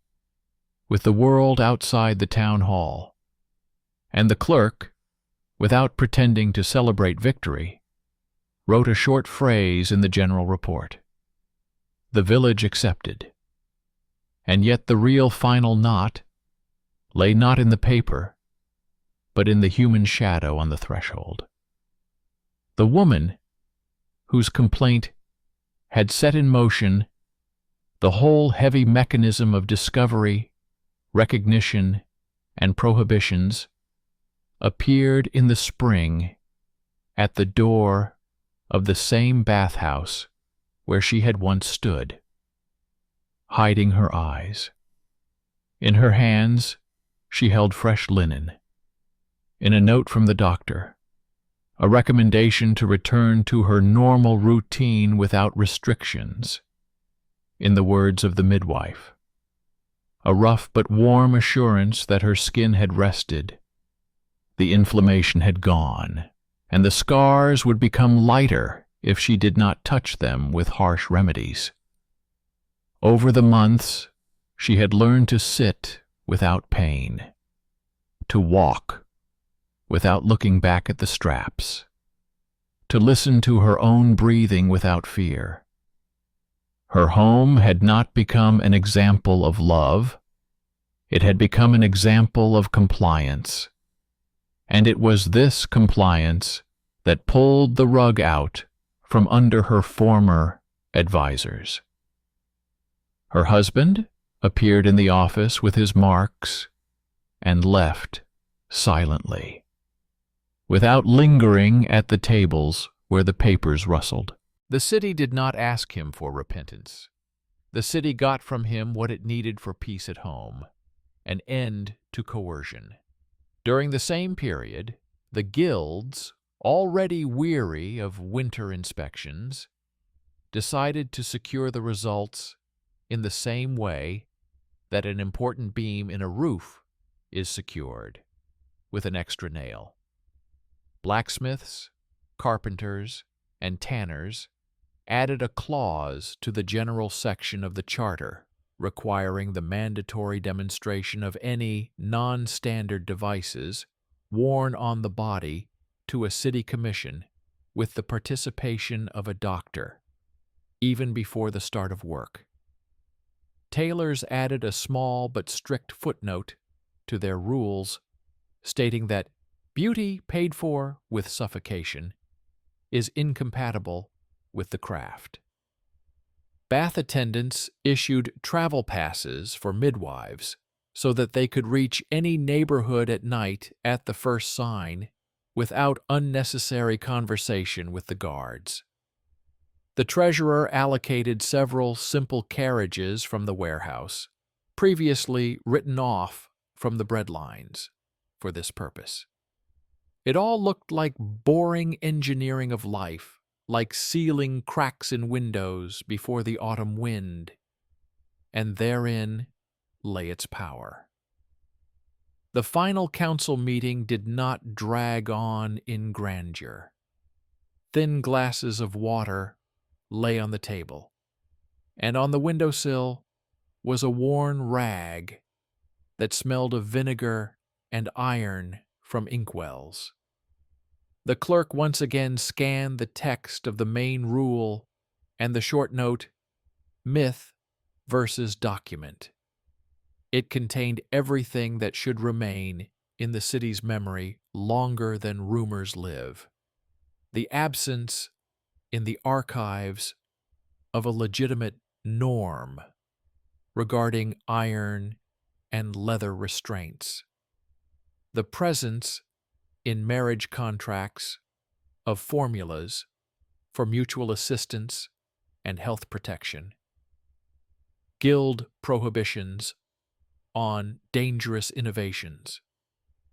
with the world outside the town hall, and the clerk, without pretending to celebrate victory, wrote a short phrase in the general report. The village accepted, and yet the real final knot lay not in the paper, but in the human shadow on the threshold. The woman whose complaint had set in motion the whole heavy mechanism of discovery, recognition, and prohibitions appeared in the spring at the door of the same bathhouse where she had once stood, hiding her eyes. In her hands she held fresh linen. In a note from the doctor, a recommendation to return to her normal routine without restrictions. In the words of the midwife, a rough but warm assurance that her skin had rested, the inflammation had gone, and the scars would become lighter if she did not touch them with harsh remedies. Over the months, she had learned to sit without pain, to walk without looking back at the straps, to listen to her own breathing without fear. Her home had not become an example of love, it had become an example of compliance, and it was this compliance that pulled the rug out from under her former advisors. Her husband appeared in the office with his marks and left silently, without lingering at the tables where the papers rustled. The city did not ask him for repentance. The city got from him what it needed for peace at home, an end to coercion. During the same period, the guilds, already weary of winter inspections, decided to secure the results in the same way that an important beam in a roof is secured, with an extra nail. Blacksmiths, carpenters, and tanners added a clause to the general section of the charter requiring the mandatory demonstration of any non-standard devices worn on the body to a city commission with the participation of a doctor, even before the start of work. Tailors added a small but strict footnote to their rules stating that beauty paid for with suffocation is incompatible with the craft. Bath attendants issued travel passes for midwives so that they could reach any neighborhood at night at the first sign without unnecessary conversation with the guards. The treasurer allocated several simple carriages from the warehouse, previously written off from the bread lines, for this purpose. It all looked like boring engineering of life, like sealing cracks in windows before the autumn wind, and therein lay its power. The final council meeting did not drag on in grandeur. Thin glasses of water lay on the table, and on the windowsill was a worn rag that smelled of vinegar and iron from inkwells. The clerk once again scanned the text of the main rule and the short note, "Myth versus document." It contained everything that should remain in the city's memory longer than rumors live. The absence in the archives of a legitimate norm regarding iron and leather restraints. The presence in marriage contracts of formulas for mutual assistance and health protection. Guild prohibitions on dangerous innovations.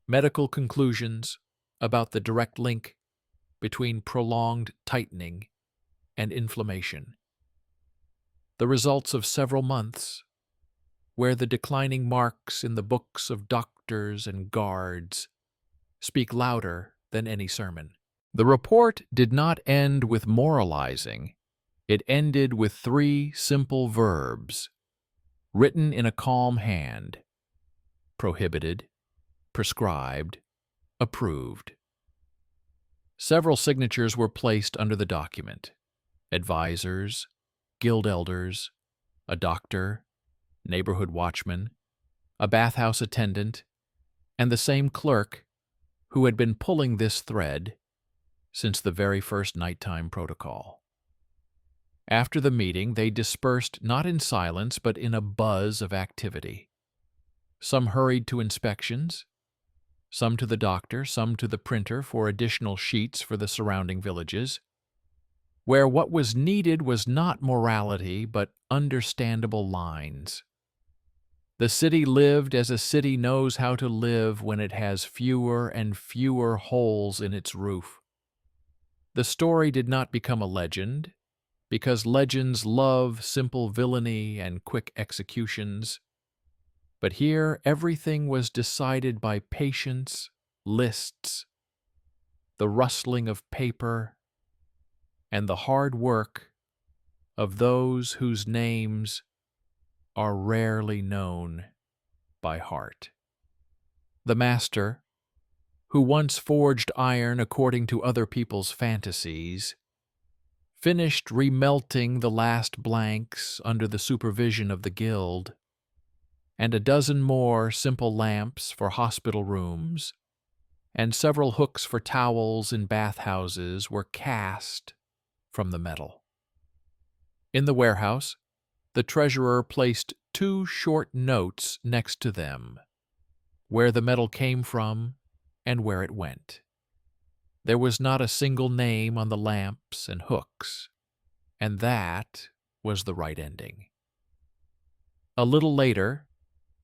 Medical conclusions about the direct link between prolonged tightening and inflammation. The results of several months, where the declining marks in the books of doctors and guards speak louder than any sermon. The report did not end with moralizing. It ended with 3 simple verbs, written in a calm hand: prohibited, prescribed, approved. Several signatures were placed under the document: advisors, guild elders, a doctor, neighborhood watchman, a bathhouse attendant, and the same clerk who had been pulling this thread since the very first nighttime protocol. After the meeting, they dispersed not in silence but in a buzz of activity. Some hurried to inspections, some to the doctor, some to the printer for additional sheets for the surrounding villages, where what was needed was not morality but understandable lines. The city lived as a city knows how to live when it has fewer and fewer holes in its roof. The story did not become a legend, because legends love simple villainy and quick executions. But here everything was decided by patience, lists, the rustling of paper, and the hard work of those whose names are rarely known by heart. The master, who once forged iron according to other people's fantasies, finished remelting the last blanks under the supervision of the guild, and a dozen more simple lamps for hospital rooms and several hooks for towels in bathhouses were cast from the metal. In the warehouse, the treasurer placed 2 short notes next to them, where the metal came from and where it went. There was not a single name on the lamps and hooks, and that was the right ending. A little later,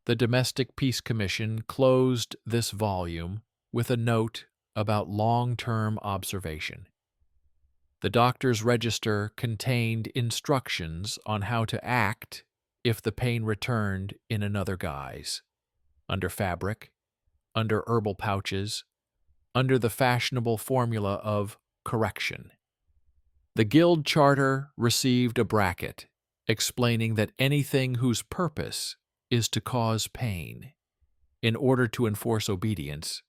the Domestic Peace Commission closed this volume with a note about long-term observation. The doctor's register contained instructions on how to act if the pain returned in another guise: under fabric, under herbal pouches, under the fashionable formula of correction. The guild charter received a bracket explaining that anything whose purpose is to cause pain in order to enforce obedience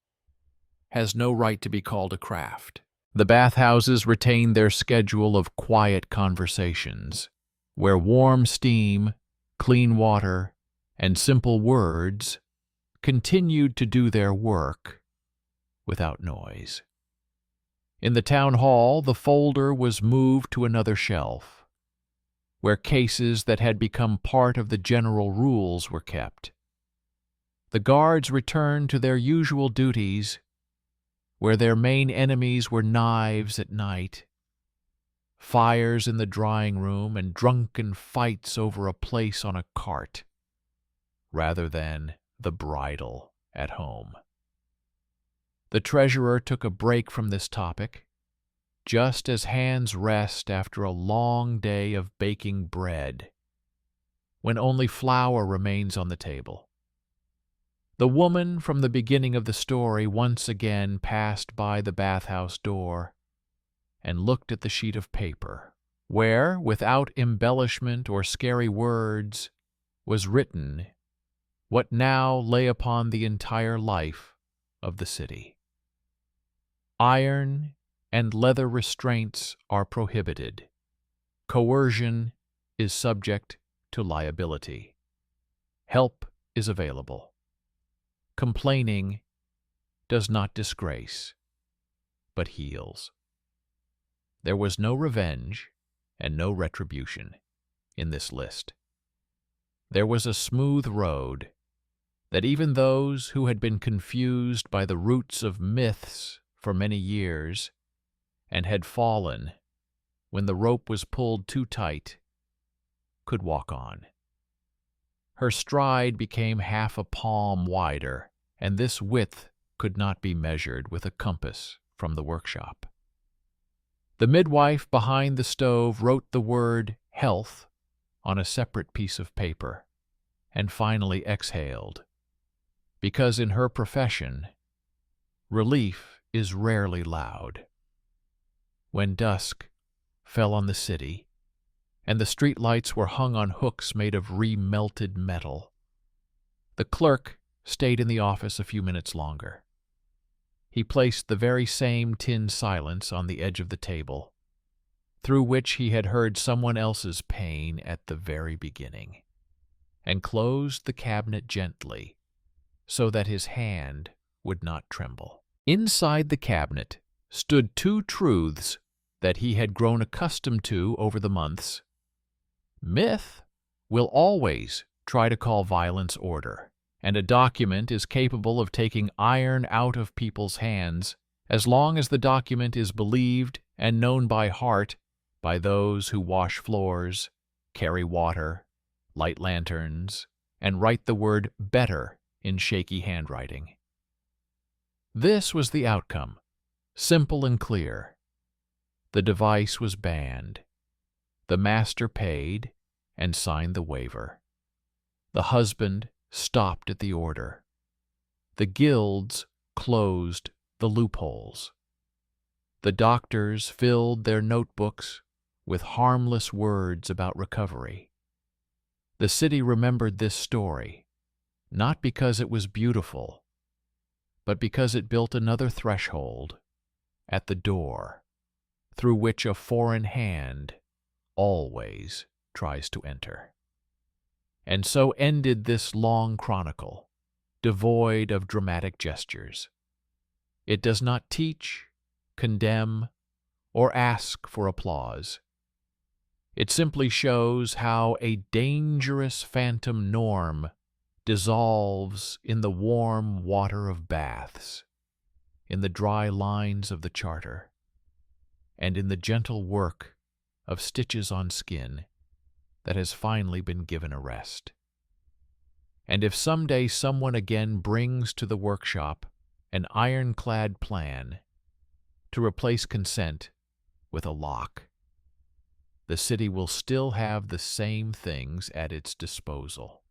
has no right to be called a craft. The bathhouses retained their schedule of quiet conversations, where warm steam, clean water, and simple words continued to do their work without noise. In the town hall, the folder was moved to another shelf. where cases that had become part of the general rules were kept. The guards returned to their usual duties, where their main enemies were knives at night, fires in the drawing room, and drunken fights over a place on a cart, rather than the bridal at home. The treasurer took a break from this topic, just as hands rest after a long day of baking bread, when only flour remains on the table. The woman from the beginning of the story once again passed by the bathhouse door and looked at the sheet of paper, where, without embellishment or scary words, was written what now lay upon the entire life of the city. Iron and leather restraints are prohibited. Coercion is subject to liability. Help is available. Complaining does not disgrace, but heals. There was no revenge and no retribution in this list. There was a smooth road that even those who had been confused by the roots of myths for many years and had fallen when the rope was pulled too tight could walk on. Her stride became half a palm wider, and this width could not be measured with a compass from the workshop. The midwife behind the stove wrote the word health on a separate piece of paper and finally exhaled, because in her profession, relief is rarely loud. When dusk fell on the city, and the streetlights were hung on hooks made of remelted metal, the clerk stayed in the office a few minutes longer. He placed the very same tin silence on the edge of the table, through which he had heard someone else's pain at the very beginning, and closed the cabinet gently so that his hand would not tremble. Inside the cabinet stood two truths that he had grown accustomed to over the months. Myth will always try to call violence order, and a document is capable of taking iron out of people's hands as long as the document is believed and known by heart by those who wash floors, carry water, light lanterns, and write the word better in shaky handwriting. This was the outcome, simple and clear. The device was banned. The master paid and signed the waiver. The husband stopped at the order. The guilds closed the loopholes. The doctors filled their notebooks with harmless words about recovery. The city remembered this story, not because it was beautiful, but because it built another threshold at the door through which a foreign hand always tries to enter. And so ended this long chronicle, devoid of dramatic gestures. It does not teach, condemn, or ask for applause. It simply shows how a dangerous phantom norm dissolves in the warm water of baths, in the dry lines of the charter, and in the gentle work of stitches on skin that has finally been given a rest. And if someday someone again brings to the workshop an ironclad plan to replace consent with a lock, the city will still have the same things at its disposal: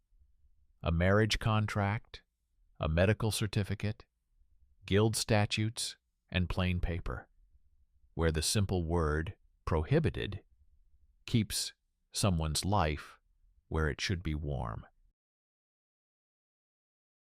a marriage contract, a medical certificate, guild statutes, and plain paper, where the simple word prohibited keeps someone's life where it should be warm.